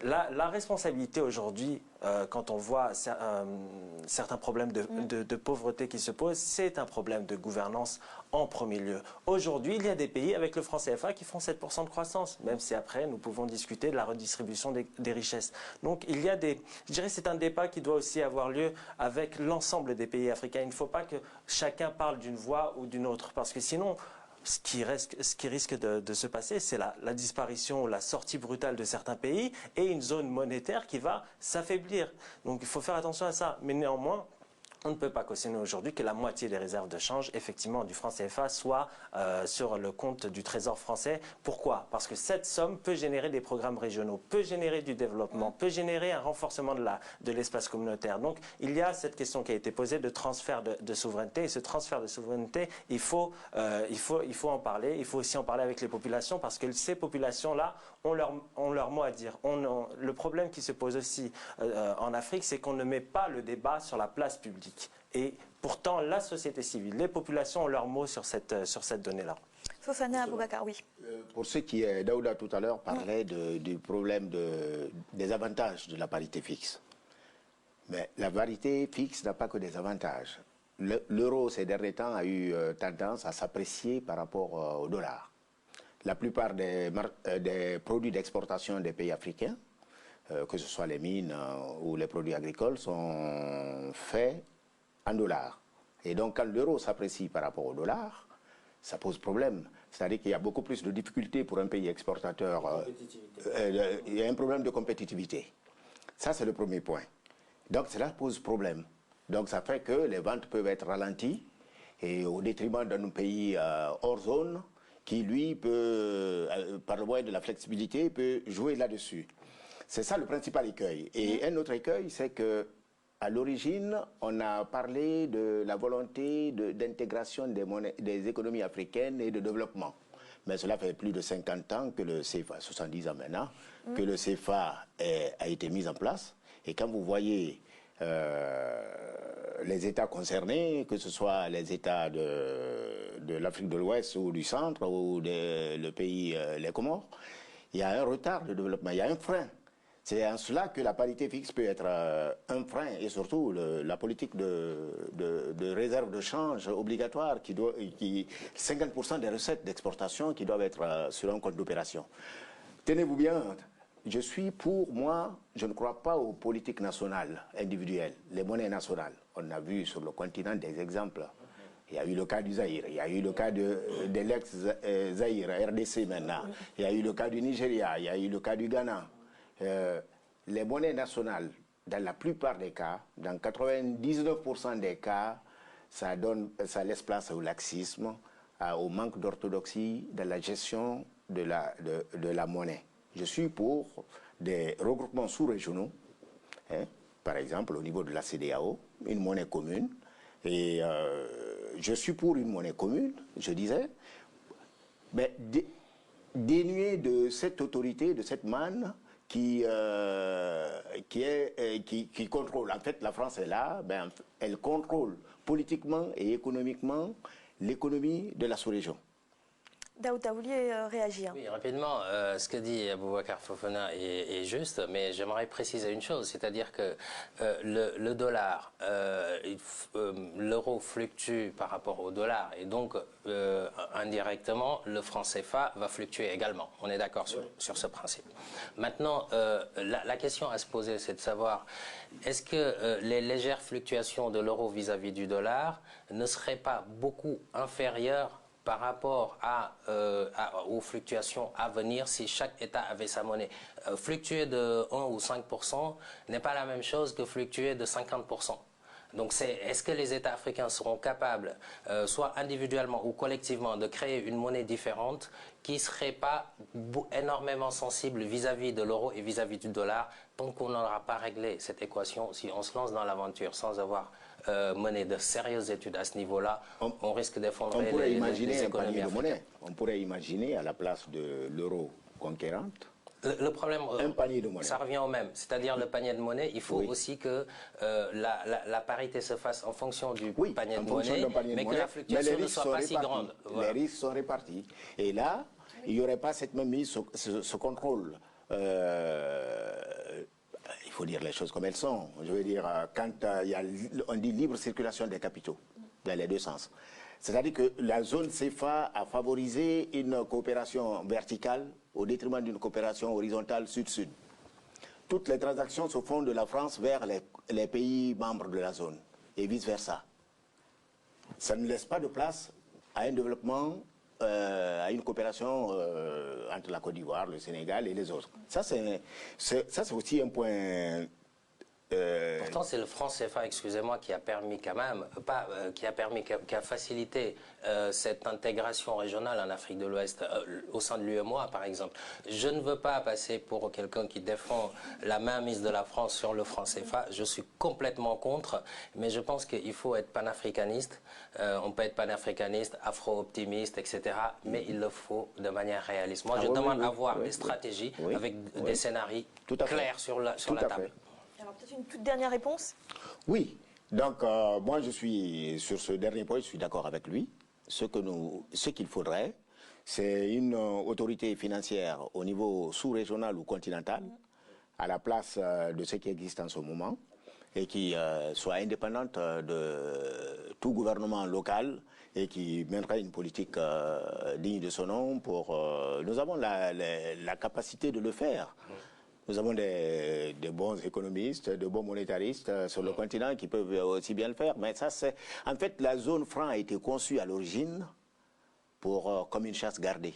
La responsabilité aujourd'hui, quand on voit certains problèmes de pauvreté qui se posent, c'est un problème de gouvernance en premier lieu. Aujourd'hui, il y a des pays avec le franc CFA qui font 7% de croissance, même si après, nous pouvons discuter de la redistribution des richesses. Donc, je dirais c'est un débat qui doit aussi avoir lieu avec l'ensemble des pays africains. Il ne faut pas que chacun parle d'une voix ou d'une autre, parce que sinon, ce qui risque de se passer, c'est la disparition ou la sortie brutale de certains pays et une zone monétaire qui va s'affaiblir. Donc il faut faire attention à ça. Mais néanmoins, on ne peut pas cautionner aujourd'hui que la moitié des réserves de change, effectivement, du franc CFA soit sur le compte du Trésor français. Pourquoi? Parce que cette somme peut générer des programmes régionaux, peut générer du développement, peut générer un renforcement de l'espace communautaire. Donc, il y a cette question qui a été posée de transfert de souveraineté. Et ce transfert de souveraineté, il faut en parler. Il faut aussi en parler avec les populations parce que ces populations-là ont leur mot à dire. Le problème qui se pose aussi en Afrique, c'est qu'on ne met pas le débat sur la place publique. Et pourtant, la société civile, les populations ont leur mot sur cette donnée-là. Fofana Aboubakar, oui. Pour ce qui est, Daouda tout à l'heure parlait du problème des avantages de la parité fixe. Mais la parité fixe n'a pas que des avantages. L'euro, ces derniers temps, a eu tendance à s'apprécier par rapport au dollar. La plupart des produits d'exportation des pays africains, que ce soit les mines ou les produits agricoles, sont faits en dollars. Et donc, quand l'euro s'apprécie par rapport au dollar, ça pose problème. C'est-à-dire qu'il y a beaucoup plus de difficultés pour un pays exportateur. Il y a un problème de compétitivité. Ça, c'est le premier point. Donc, cela pose problème. Donc, ça fait que les ventes peuvent être ralenties et au détriment d'un pays hors zone qui, lui, peut, par le moyen de la flexibilité, peut jouer là-dessus. C'est ça le principal écueil. Et un autre écueil, c'est que à l'origine, on a parlé de la volonté d'intégration des économies africaines et de développement. Mais cela fait plus de 50 ans que le CFA, 70 ans maintenant, que le CFA a été mis en place. Et quand vous voyez les États concernés, que ce soit les États de l'Afrique de l'Ouest ou du centre ou le pays, les Comores, il y a un retard de développement, il y a un frein. C'est en cela que la parité fixe peut être un frein et surtout la politique de réserve de change obligatoire 50% des recettes d'exportation qui doivent être sur un compte d'opération. Tenez-vous bien, je suis pour moi, je ne crois pas aux politiques nationales individuelles, les monnaies nationales. On a vu sur le continent des exemples. Il y a eu le cas du Zaïre, il y a eu le cas de l'ex-Zaïre, RDC maintenant, il y a eu le cas du Nigeria, il y a eu le cas du Ghana. Les monnaies nationales, dans la plupart des cas, dans 99% des cas, ça laisse place au laxisme, au manque d'orthodoxie dans la gestion de la monnaie. Je suis pour des regroupements sous-régionaux, par exemple au niveau de la CEDEAO, une monnaie commune, et je suis pour une monnaie commune, je disais, mais dénuée de cette autorité, de cette manne, qui contrôle. En fait, la France est là, elle contrôle politiquement et économiquement l'économie de la sous-région. Daouda, vous vouliez réagir? Oui, rapidement, ce que dit Aboubakar Fofana est juste, mais j'aimerais préciser une chose, c'est-à-dire que le dollar, l'euro fluctue par rapport au dollar, et donc indirectement, le franc CFA va fluctuer également. On est d'accord sur ce principe. Maintenant, la question à se poser, c'est de savoir, est-ce que les légères fluctuations de l'euro vis-à-vis du dollar ne seraient pas beaucoup inférieures par rapport aux fluctuations à venir si chaque État avait sa monnaie? Fluctuer de 1 ou 5% n'est pas la même chose que fluctuer de 50%. Donc est-ce que les États africains seront capables, soit individuellement ou collectivement, de créer une monnaie différente qui ne serait pas énormément sensible vis-à-vis de l'euro et vis-à-vis du dollar, tant qu'on n'aura pas réglé cette équation? Si on se lance dans l'aventure sans avoir mené de sérieuses études à ce niveau-là, on risque d'effondrer les économies africaines. On pourrait imaginer à la place de l'euro conquérante, le problème, un panier de monnaie. Ça revient au même. C'est-à-dire le panier de monnaie, il faut aussi que la parité se fasse en fonction du panier de monnaie, mais que la fluctuation ne soit pas si grande. Voilà. Les risques sont répartis. Et là, il n'y aurait pas cette même mise, ce contrôle. Il faut dire les choses comme elles sont. Je veux dire, quand on dit libre circulation des capitaux, dans les deux sens. C'est-à-dire que la zone CFA a favorisé une coopération verticale au détriment d'une coopération horizontale sud-sud. Toutes les transactions se font de la France vers les pays membres de la zone et vice-versa. Ça ne laisse pas de place à un développement, à une coopération entre la Côte d'Ivoire, le Sénégal et les autres. Ça, c'est aussi un point... Pourtant, c'est le franc CFA, excusez-moi, qui a permis quand même, qui a facilité cette intégration régionale en Afrique de l'Ouest au sein de l'UEMOA, par exemple. Je ne veux pas passer pour quelqu'un qui défend la mainmise de la France sur le franc CFA. Je suis complètement contre, mais je pense qu'il faut être panafricaniste. On peut être panafricaniste, afro-optimiste, etc., mais il le faut de manière réaliste. Moi, je demande à voir des stratégies avec des scénarios clairs sur la table. Alors peut-être une toute dernière réponse? Oui, donc moi je suis, sur ce dernier point, je suis d'accord avec lui. Ce qu'il faudrait, c'est une autorité financière au niveau sous-régional ou continental, à la place de ce qui existe en ce moment, et qui soit indépendante de tout gouvernement local et qui mènerait une politique digne de son nom. Nous avons la capacité de le faire. Nous avons des bons économistes, de bons monétaristes sur le continent qui peuvent aussi bien le faire. Mais ça, c'est... En fait, la zone franc a été conçue à l'origine comme une chasse gardée,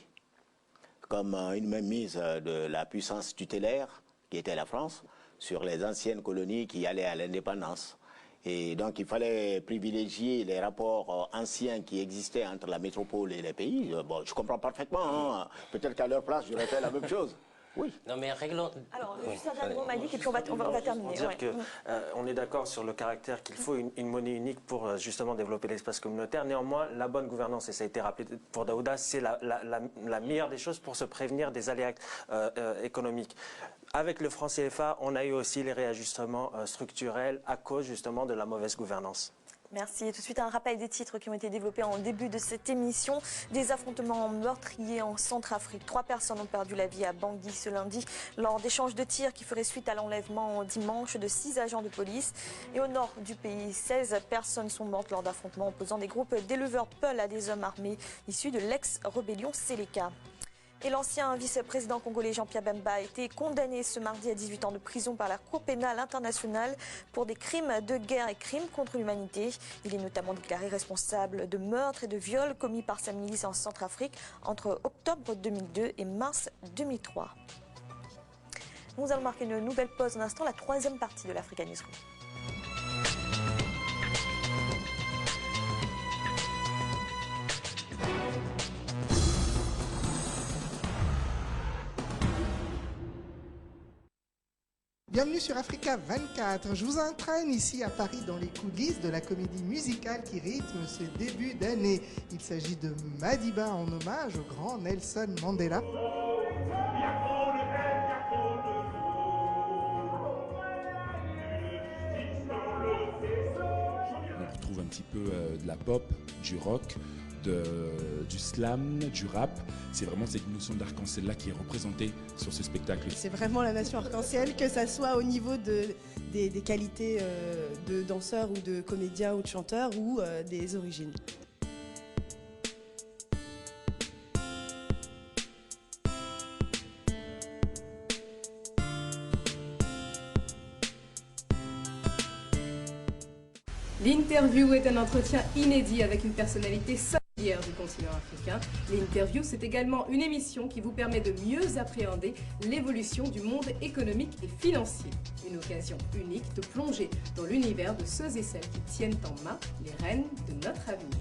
comme une mainmise de la puissance tutélaire, qui était la France, sur les anciennes colonies qui allaient à l'indépendance. Et donc, il fallait privilégier les rapports anciens qui existaient entre la métropole et les pays. Bon, je comprends parfaitement. Hein. Peut-être qu'à leur place, j'aurais fait la même chose. Oui. Non mais réglons... Alors, juste un dernier mot, Malik, et puis on va terminer. Pour dire que on est d'accord sur le caractère qu'il faut une monnaie unique pour justement développer l'espace communautaire. Néanmoins, la bonne gouvernance, et ça a été rappelé pour Daouda, c'est la meilleure des choses pour se prévenir des aléas économiques. Avec le franc CFA, on a eu aussi les réajustements structurels à cause justement de la mauvaise gouvernance. Merci. Et tout de suite, un rappel des titres qui ont été développés en début de cette émission. Des affrontements meurtriers en Centrafrique. 3 personnes ont perdu la vie à Bangui ce lundi lors d'échanges de tirs qui feraient suite à l'enlèvement dimanche de 6 agents de police. Et au nord du pays, 16 personnes sont mortes lors d'affrontements opposant des groupes d'éleveurs Peul à des hommes armés issus de l'ex-rébellion Séléka. Et l'ancien vice-président congolais Jean-Pierre Bemba a été condamné ce mardi à 18 ans de prison par la Cour pénale internationale pour des crimes de guerre et crimes contre l'humanité. Il est notamment déclaré responsable de meurtres et de viols commis par sa milice en Centrafrique entre octobre 2002 et mars 2003. Nous allons marquer une nouvelle pause un instant, la 3e partie de l'Africa Newsroom. Bienvenue sur Africa 24. Je vous entraîne ici à Paris dans les coulisses de la comédie musicale qui rythme ce début d'année. Il s'agit de Madiba en hommage au grand Nelson Mandela. On retrouve un petit peu de la pop, du rock, du slam, du rap. C'est vraiment cette notion d'arc-en-ciel-là qui est représentée sur ce spectacle. C'est vraiment la nation arc-en-ciel, que ça soit au niveau des qualités de danseurs ou de comédiens ou de chanteurs ou des origines. L'interview est un entretien inédit avec une personnalité Hier du continent africain, l'interview, c'est également une émission qui vous permet de mieux appréhender l'évolution du monde économique et financier. Une occasion unique de plonger dans l'univers de ceux et celles qui tiennent en main les rênes de notre avenir.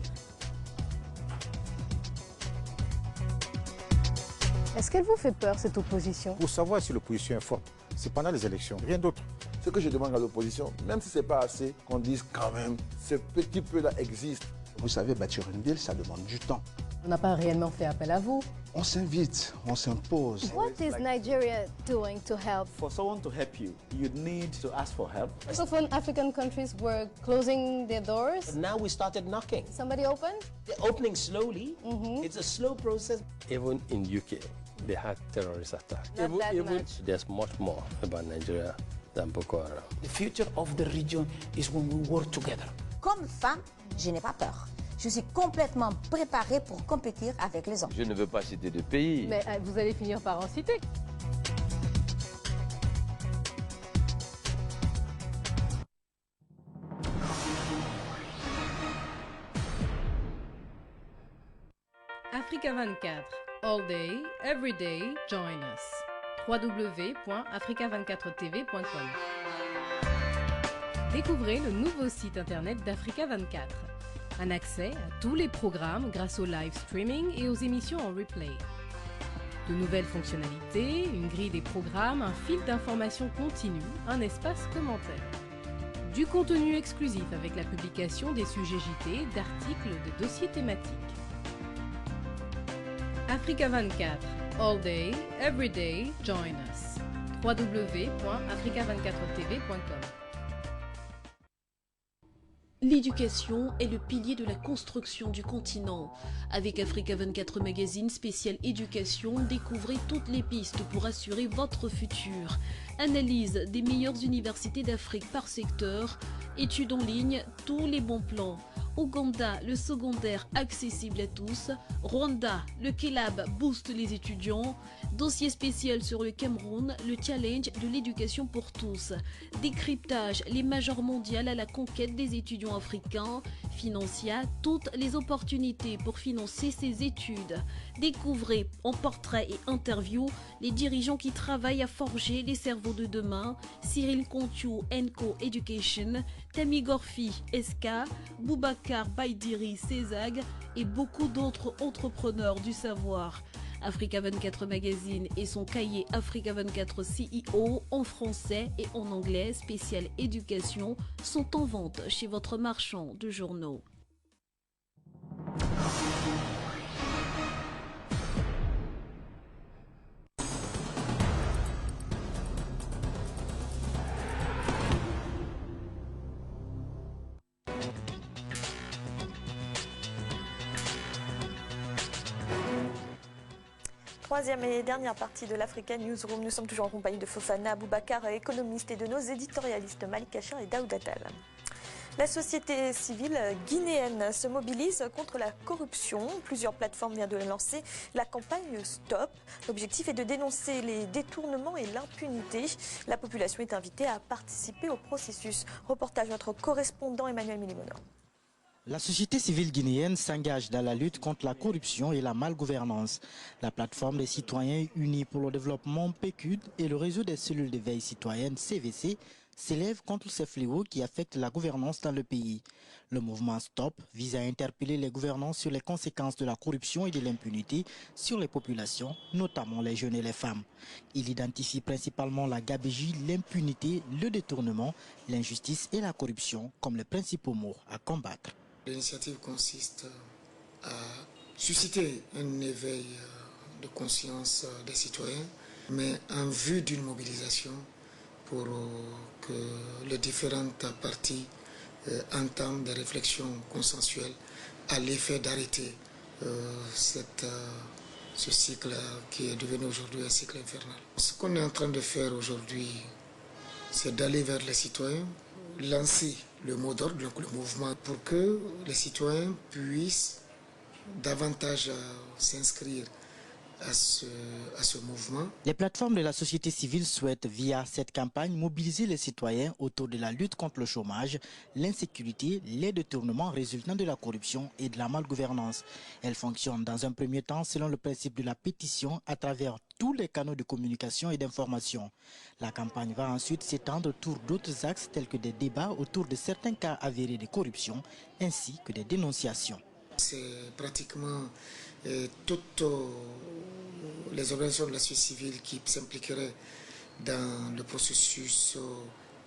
Est-ce qu'elle vous fait peur, cette opposition? Pour savoir si l'opposition est forte, c'est pendant les élections, rien d'autre. Ce que je demande à l'opposition, même si ce n'est pas assez, qu'on dise quand même, ce petit peu-là existe. Vous savez, bâtir une ville, ça demande du temps. On n'a pas réellement fait appel à vous. On s'invite, on s'impose. What is Nigeria doing to help? For someone to help you, you'd need to ask for help. So when African countries were closing their doors, But now we started knocking. somebody opened? They're opening slowly. It's a slow process. Even in UK, they had terrorist attacks. Not that much. There's much more about Nigeria than Boko Haram. The future of the region is when we work together. Comme femme, je n'ai pas peur. Je suis complètement préparée pour compétir avec les hommes. Je ne veux pas citer de pays. Mais vous allez finir par en citer. Africa 24. All day, every day, join us. www.africa24tv.com. Découvrez le nouveau site internet d'Africa 24. Un accès à tous les programmes grâce au live streaming et aux émissions en replay. De nouvelles fonctionnalités, une grille des programmes, un fil d'information continu, un espace commentaire. Du contenu exclusif avec la publication des sujets JT, d'articles, de dossiers thématiques. Africa 24. All day, every day, join us. www.africa24tv.com. L'éducation est le pilier de la construction du continent. Avec Africa 24 Magazine spécial éducation, découvrez toutes les pistes pour assurer votre futur. Analyse des meilleures universités d'Afrique par secteur, études en ligne, tous les bons plans. Ouganda, le secondaire accessible à tous. Rwanda, le Kelab booste les étudiants. Dossier spécial sur le Cameroun, le challenge de l'éducation pour tous. Décryptage, les majors mondiales à la conquête des étudiants africains. Financia, toutes les opportunités pour financer ces études. Découvrez en portrait et interview les dirigeants qui travaillent à forger les cerveaux de demain. Cyril Contiou, Enco Education, Tami Gorfi, SK, Boubacar Baïdiri, Césag et beaucoup d'autres entrepreneurs du savoir. Africa 24 Magazine et son cahier Africa 24 CEO en français et en anglais spécial éducation sont en vente chez votre marchand de journaux. Troisième et dernière partie de l'African Newsroom. Nous sommes toujours en compagnie de Fofana Boubacar, économiste, et de nos éditorialistes Malik Achar et Daoud Attal. La société civile guinéenne se mobilise contre la corruption. Plusieurs plateformes viennent de lancer la campagne Stop. L'objectif est de dénoncer les détournements et l'impunité. La population est invitée à participer au processus. Reportage de notre correspondant Emmanuel Milimono. La société civile guinéenne s'engage dans la lutte contre la corruption et la malgouvernance. La plateforme des citoyens unis pour le développement PQD et le réseau des cellules de veille citoyenne CVC s'élèvent contre ces fléaux qui affectent la gouvernance dans le pays. Le mouvement Stop vise à interpeller les gouvernants sur les conséquences de la corruption et de l'impunité sur les populations, notamment les jeunes et les femmes. Il identifie principalement la gabegie, l'impunité, le détournement, l'injustice et la corruption comme les principaux maux à combattre. L'initiative consiste à susciter un éveil de conscience des citoyens, mais en vue d'une mobilisation pour que les différentes parties entament des réflexions consensuelles à l'effet d'arrêter ce cycle qui est devenu aujourd'hui un cycle infernal. Ce qu'on est en train de faire aujourd'hui, c'est d'aller vers les citoyens, lancer le mot d'ordre, donc le mouvement, pour que les citoyens puissent davantage s'inscrire à ce mouvement. Les plateformes de la société civile souhaitent, via cette campagne, mobiliser les citoyens autour de la lutte contre le chômage, l'insécurité, les détournements résultant de la corruption et de la malgouvernance. Elles fonctionnent dans un premier temps selon le principe de la pétition à travers tous les canaux de communication et d'information. La campagne va ensuite s'étendre autour d'autres axes tels que des débats autour de certains cas avérés de corruption ainsi que des dénonciations. C'est pratiquement toutes les organisations de la société civile qui s'impliqueraient dans le processus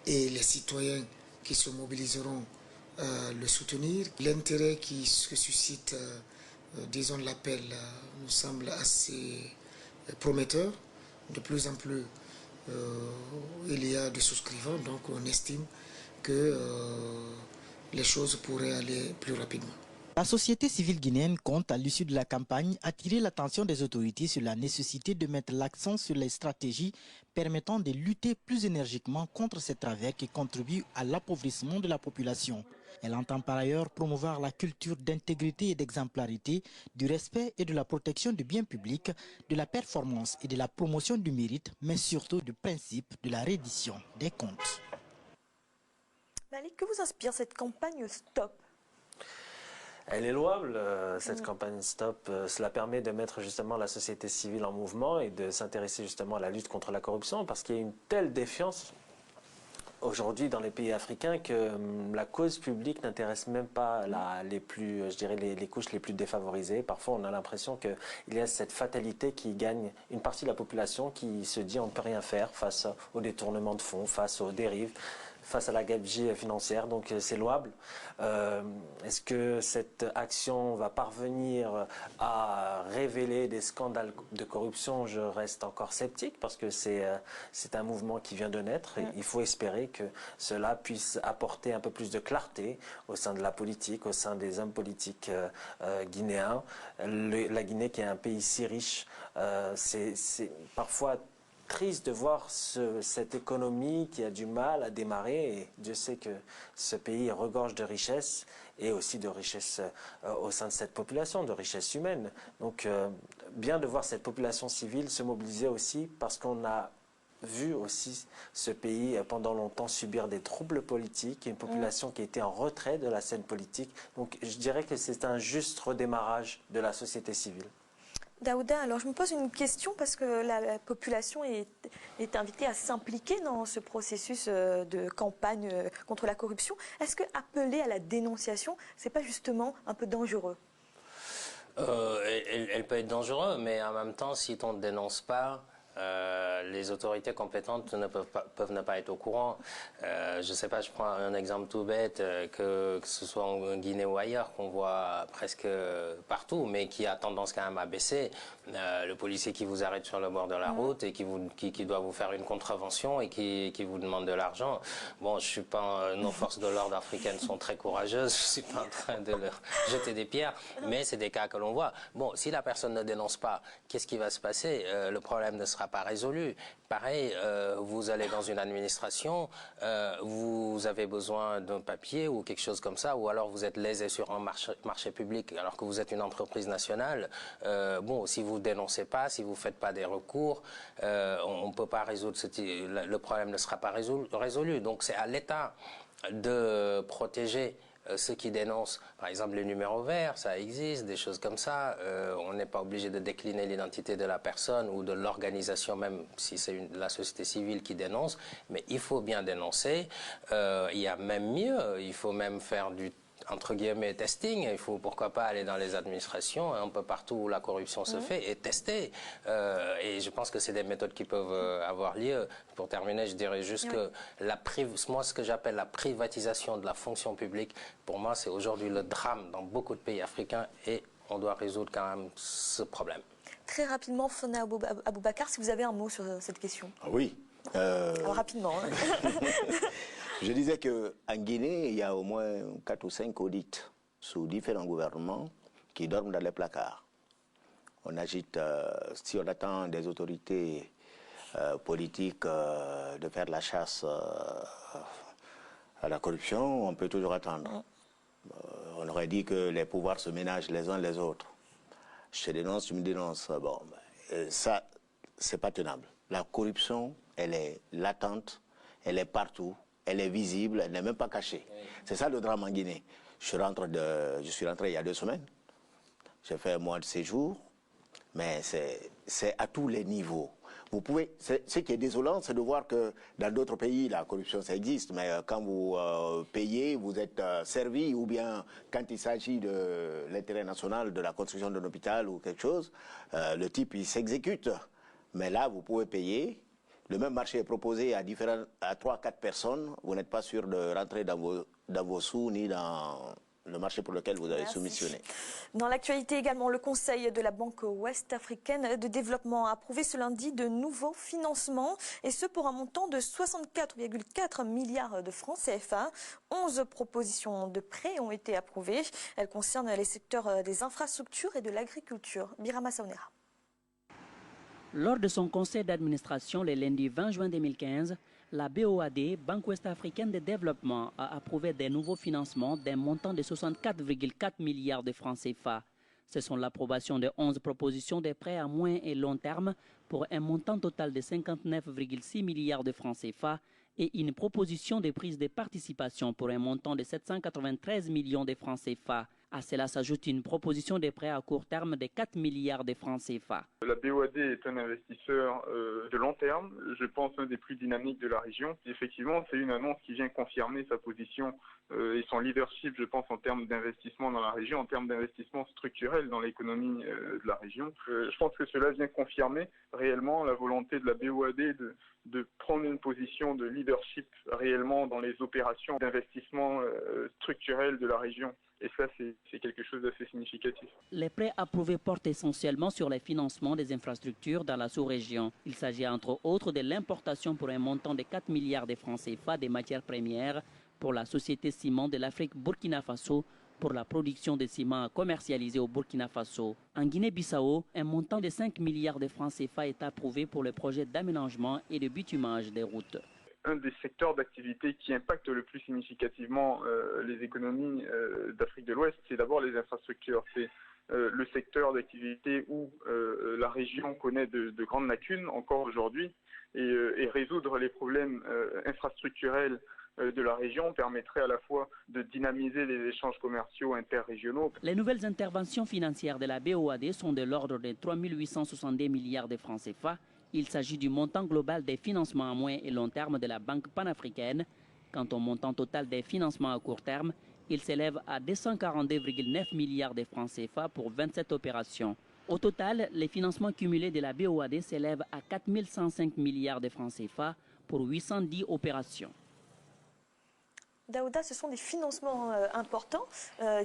et les citoyens qui se mobiliseront à le soutenir. L'intérêt qui se suscite, disons l'appel, nous semble assez prometteur. De plus en plus, il y a des souscrivants, donc on estime que les choses pourraient aller plus rapidement. La société civile guinéenne compte, à l'issue de la campagne, attirer l'attention des autorités sur la nécessité de mettre l'accent sur les stratégies permettant de lutter plus énergiquement contre ces travers qui contribuent à l'appauvrissement de la population. Elle entend par ailleurs promouvoir la culture d'intégrité et d'exemplarité, du respect et de la protection du bien public, de la performance et de la promotion du mérite, mais surtout du principe de la reddition des comptes. Malik, que vous inspire cette campagne Stop ? Elle est louable, cette campagne Stop. Cela permet de mettre justement la société civile en mouvement et de s'intéresser justement à la lutte contre la corruption, parce qu'il y a une telle défiance aujourd'hui dans les pays africains que la cause publique n'intéresse même pas les couches les plus défavorisées. Parfois, on a l'impression qu'il y a cette fatalité qui gagne une partie de la population qui se dit on ne peut rien faire face au détournement de fonds, face aux dérives, face à la gabegie financière, donc c'est louable. Est-ce que cette action va parvenir à révéler des scandales de corruption? Je reste encore sceptique parce que c'est un mouvement qui vient de naître. Et il faut espérer que cela puisse apporter un peu plus de clarté au sein de la politique, au sein des hommes politiques guinéens. La Guinée qui est un pays si riche, c'est parfois triste de voir cette économie qui a du mal à démarrer, et Dieu sait que ce pays regorge de richesses et aussi de richesses au sein de cette population, de richesses humaines. Donc bien de voir cette population civile se mobiliser aussi, parce qu'on a vu aussi ce pays pendant longtemps subir des troubles politiques, une population qui était en retrait de la scène politique. Donc je dirais que c'est un juste redémarrage de la société civile. Daouda, alors je me pose une question parce que la population est invitée à s'impliquer dans ce processus de campagne contre la corruption. Est-ce que appeler à la dénonciation, c'est pas justement un peu dangereux ? Elle peut être dangereuse, mais en même temps, si on ne dénonce pas, les autorités compétentes peuvent ne pas être au courant. Je ne sais pas, je prends un exemple tout bête, que ce soit en Guinée ou ailleurs, qu'on voit presque partout, mais qui a tendance quand même à baisser. Le policier qui vous arrête sur le bord de la route et qui doit vous faire une contravention et qui vous demande de l'argent. Bon, je suis pas, nos forces de l'ordre africaines sont très courageuses, je suis pas en train de leur jeter des pierres, mais c'est des cas que l'on voit. Bon, si la personne ne dénonce pas, qu'est-ce qui va se passer? Le problème ne sera pas résolu. Pareil, vous allez dans une administration, vous avez besoin d'un papier ou quelque chose comme ça, ou alors vous êtes lésé sur un marché public alors que vous êtes une entreprise nationale. Bon, si vous dénoncez pas, si vous faites pas des recours, on ne peut pas résoudre le problème ne sera pas résolu. Donc c'est à l'État de protéger ceux qui dénoncent, par exemple les numéros verts, ça existe, des choses comme ça. On n'est pas obligé de décliner l'identité de la personne ou de l'organisation, même si c'est la société civile qui dénonce, mais il faut bien dénoncer. Il y a même mieux, il faut même faire du entre guillemets testing. Il faut pourquoi pas aller dans les administrations, un peu partout où la corruption se fait, et tester. Et je pense que c'est des méthodes qui peuvent avoir lieu. Pour terminer, je dirais juste que moi, ce que j'appelle la privatisation de la fonction publique, pour moi, c'est aujourd'hui le drame dans beaucoup de pays africains, et on doit résoudre quand même ce problème. Très rapidement, Fona Aboubakar, si vous avez un mot sur cette question. Oui. Alors, rapidement. Je disais qu'en Guinée, il y a au moins 4 ou 5 audits sous différents gouvernements qui dorment dans les placards. On agite, si on attend des autorités politiques de faire la chasse à la corruption, on peut toujours attendre. On aurait dit que les pouvoirs se ménagent les uns les autres. Je te dénonce, tu me dénonces. Bon, ça, c'est pas tenable. La corruption, elle est latente, elle est partout, elle est visible, elle n'est même pas cachée. C'est ça le drame en Guinée. Je suis rentré il y a 2 semaines. J'ai fait un mois de séjour, mais c'est à tous les niveaux. Vous pouvez, ce qui est désolant, c'est de voir que dans d'autres pays, la corruption, ça existe, mais quand vous payez, vous êtes servi, ou bien quand il s'agit de l'intérêt national, de la construction d'un hôpital ou quelque chose, le type, il s'exécute. Mais là, vous pouvez payer. Le même marché est proposé à 3-4 personnes. Vous n'êtes pas sûr de rentrer dans vos sous ni dans le marché pour lequel vous avez soumissionné. Dans l'actualité également, le Conseil de la Banque ouest-africaine de développement a approuvé ce lundi de nouveaux financements, et ce pour un montant de 64,4 milliards de francs CFA. 11 propositions de prêts ont été approuvées. Elles concernent les secteurs des infrastructures et de l'agriculture. Birama Saonera. Lors de son conseil d'administration le lundi 20 juin 2015, la BOAD, Banque ouest-africaine de développement, a approuvé des nouveaux financements d'un montant de 64,4 milliards de francs CFA. Ce sont l'approbation de 11 propositions de prêts à moyen et long terme pour un montant total de 59,6 milliards de francs CFA et une proposition de prise de participation pour un montant de 793 millions de francs CFA. À cela s'ajoute une proposition de prêts à court terme de 4 milliards de francs CFA. La BOAD est un investisseur de long terme, je pense un des plus dynamiques de la région. Effectivement, c'est une annonce qui vient confirmer sa position et son leadership, je pense, en termes d'investissement dans la région, en termes d'investissement structurel dans l'économie de la région. Je pense que cela vient confirmer réellement la volonté de la BOAD de prendre une position de leadership réellement dans les opérations d'investissement structurel de la région. Et ça, c'est quelque chose d'assez significatif. Les prêts approuvés portent essentiellement sur les financements des infrastructures dans la sous-région. Il s'agit entre autres de l'importation pour un montant de 4 milliards de francs CFA des matières premières pour la société ciment de l'Afrique Burkina Faso pour la production de ciment commercialisé au Burkina Faso. En Guinée-Bissau, un montant de 5 milliards de francs CFA est approuvé pour le projet d'aménagement et de bitumage des routes. Un des secteurs d'activité qui impacte le plus significativement les économies d'Afrique de l'Ouest, c'est d'abord les infrastructures. C'est le secteur d'activité où la région connaît de grandes lacunes encore aujourd'hui et résoudre les problèmes infrastructurels de la région permettrait à la fois de dynamiser les échanges commerciaux interrégionaux. Les nouvelles interventions financières de la BOAD sont de l'ordre de 3 862 milliards de francs CFA. Il s'agit du montant global des financements à moyen et long terme de la Banque panafricaine. Quant au montant total des financements à court terme, il s'élève à 242,9 milliards de francs CFA pour 27 opérations. Au total, les financements cumulés de la BOAD s'élèvent à 4 105 milliards de francs CFA pour 810 opérations. Daouda, ce sont des financements importants,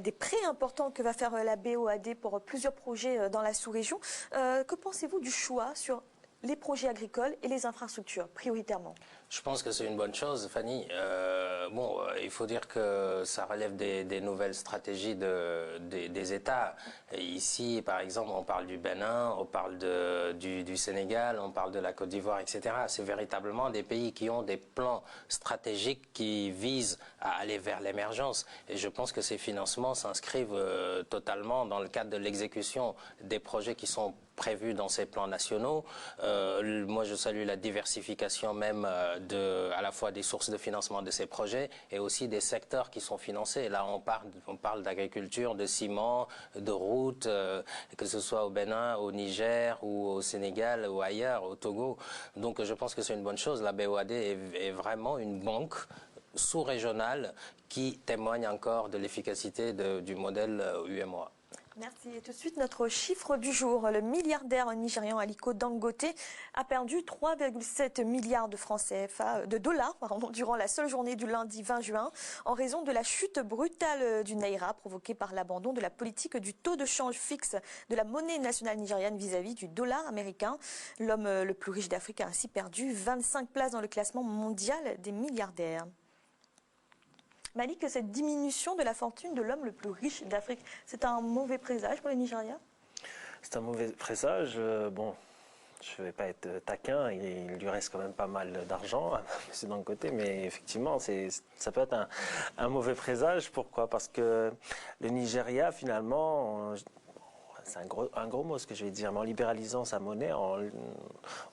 des prêts importants que va faire la BOAD pour plusieurs projets dans la sous-région. Que pensez-vous du choix sur les projets agricoles et les infrastructures, prioritairement? Je pense que c'est une bonne chose, Fanny. Il faut dire que ça relève des nouvelles stratégies des États. Et ici, par exemple, on parle du Bénin, on parle du Sénégal, on parle de la Côte d'Ivoire, etc. C'est véritablement des pays qui ont des plans stratégiques qui visent à aller vers l'émergence. Et je pense que ces financements s'inscrivent totalement dans le cadre de l'exécution des projets qui sont prévus dans ces plans nationaux. Moi, je salue la diversification même à la fois des sources de financement de ces projets et aussi des secteurs qui sont financés. Là, on parle d'agriculture, de ciment, de routes, que ce soit au Bénin, au Niger ou au Sénégal ou ailleurs, au Togo. Donc, je pense que c'est une bonne chose. La BOAD est vraiment une banque sous-régionale qui témoigne encore de l'efficacité du modèle UEMOA. Merci. Et tout de suite, notre chiffre du jour. Le milliardaire nigérian Aliko Dangote a perdu 3,7 milliards de francs CFA, de dollars, durant la seule journée du lundi 20 juin, en raison de la chute brutale du Naira provoquée par l'abandon de la politique du taux de change fixe de la monnaie nationale nigériane vis-à-vis du dollar américain. L'homme le plus riche d'Afrique a ainsi perdu 25 places dans le classement mondial des milliardaires. Malik, que cette diminution de la fortune de l'homme le plus riche d'Afrique, c'est un mauvais présage pour le Nigeria? C'est un mauvais présage. Bon, je ne vais pas être taquin, il lui reste quand même pas mal d'argent, c'est d'un côté, mais effectivement, ça peut être un mauvais présage. Pourquoi? Parce que le Nigeria, finalement, c'est un gros mot ce que je vais dire, mais en libéralisant sa monnaie, en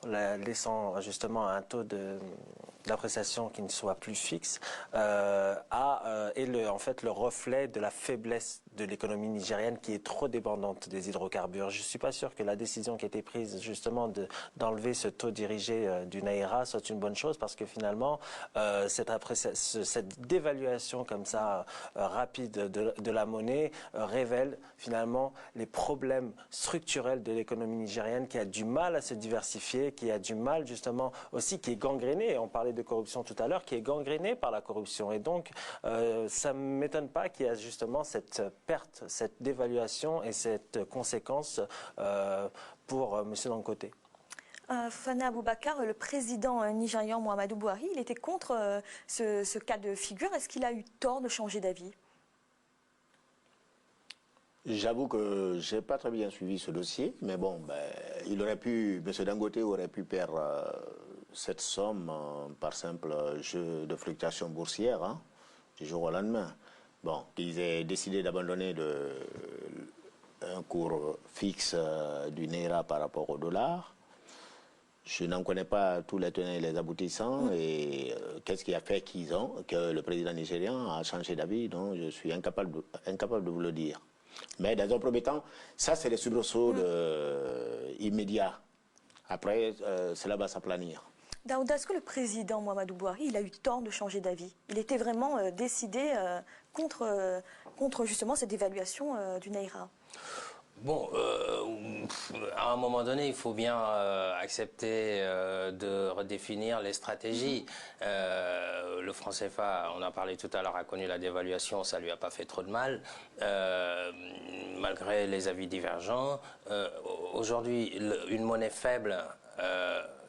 la laissant justement un taux d'appréciation qui ne soit plus fixe, est en fait le reflet de la faiblesse de l'économie nigérienne qui est trop dépendante des hydrocarbures. Je ne suis pas sûr que la décision qui a été prise justement d'enlever ce taux dirigé du Naira soit une bonne chose, parce que finalement cette dévaluation comme ça rapide de la monnaie révèle finalement les problèmes structurels de l'économie nigérienne, qui a du mal à se diversifier, qui a du mal justement aussi, qui est gangrénée, on parlait de corruption tout à l'heure, qui est gangrénée par la corruption. Et donc ça ne m'étonne pas qu'il y a justement cette perte, cette dévaluation et cette conséquence pour M. Dangote. Fana Aboubakar, le président nigérian Muhammadu Buhari, il était contre ce cas de figure. Est-ce qu'il a eu tort de changer d'avis? J'avoue que je n'ai pas très bien suivi ce dossier, mais bon, M. Dangote aurait pu perdre cette somme par simple jeu de fluctuation boursière du jour au lendemain. Bon, qu'ils aient décidé d'abandonner un cours fixe du Naira par rapport au dollar. Je n'en connais pas tous les tenants et les aboutissants. Et qu'est-ce qui a fait que le président nigérian a changé d'avis? Donc je suis incapable de vous le dire. Mais dans un premier temps, ça c'est les soubresauts immédiats. Après, cela va s'aplanir. Daouda, est-ce que le président Muhammadu Buhari, il a eu tort de changer d'avis? Il était vraiment décidé contre justement cette dévaluation du Naira. Bon, à un moment donné, il faut bien accepter de redéfinir les stratégies. Le franc CFA, on a parlé tout à l'heure, a connu la dévaluation, ça lui a pas fait trop de mal, malgré les avis divergents. Aujourd'hui, une monnaie faible,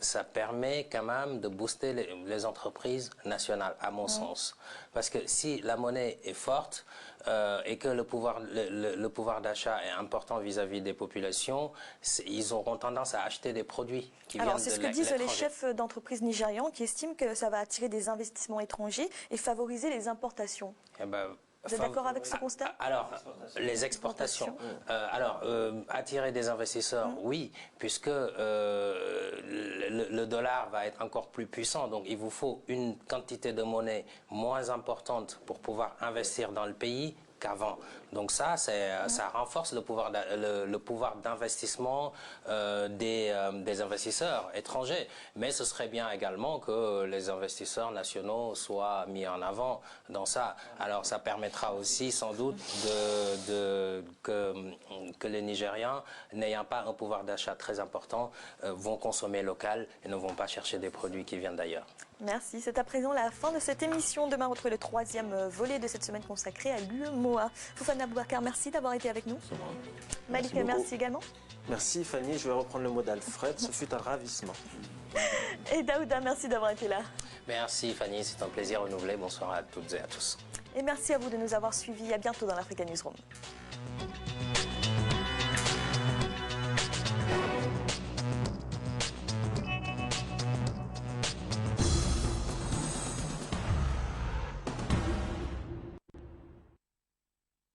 ça permet quand même de booster les entreprises nationales, à mon sens. Parce que si la monnaie est forte et que le pouvoir d'achat est important vis-à-vis des populations, ils auront tendance à acheter des produits qui viennent de l'étranger. Alors c'est ce que disent les chefs d'entreprise nigérians qui estiment que ça va attirer des investissements étrangers et favoriser les importations. Vous êtes d'accord avec ce constat? Alors, les exportations. Attirer des investisseurs, oui, puisque le dollar va être encore plus puissant. Donc, il vous faut une quantité de monnaie moins importante pour pouvoir investir dans le pays qu'avant. Donc ça renforce le pouvoir d'investissement des investisseurs étrangers. Mais ce serait bien également que les investisseurs nationaux soient mis en avant dans ça. Alors ça permettra aussi sans doute que les Nigériens, n'ayant pas un pouvoir d'achat très important, vont consommer local et ne vont pas chercher des produits qui viennent d'ailleurs. Merci. C'est à présent la fin de cette émission. Demain, on retrouve le troisième volet de cette semaine consacrée à l'UEMOA. Fofana Aboubakar, merci d'avoir été avec nous. Malika, merci également. Merci Fanny, je vais reprendre le mot d'Alfred, ce fut un ravissement. Et Daouda, merci d'avoir été là. Merci Fanny, c'est un plaisir renouvelé. Bonsoir à toutes et à tous. Et merci à vous de nous avoir suivis. À bientôt dans l'Africa Newsroom.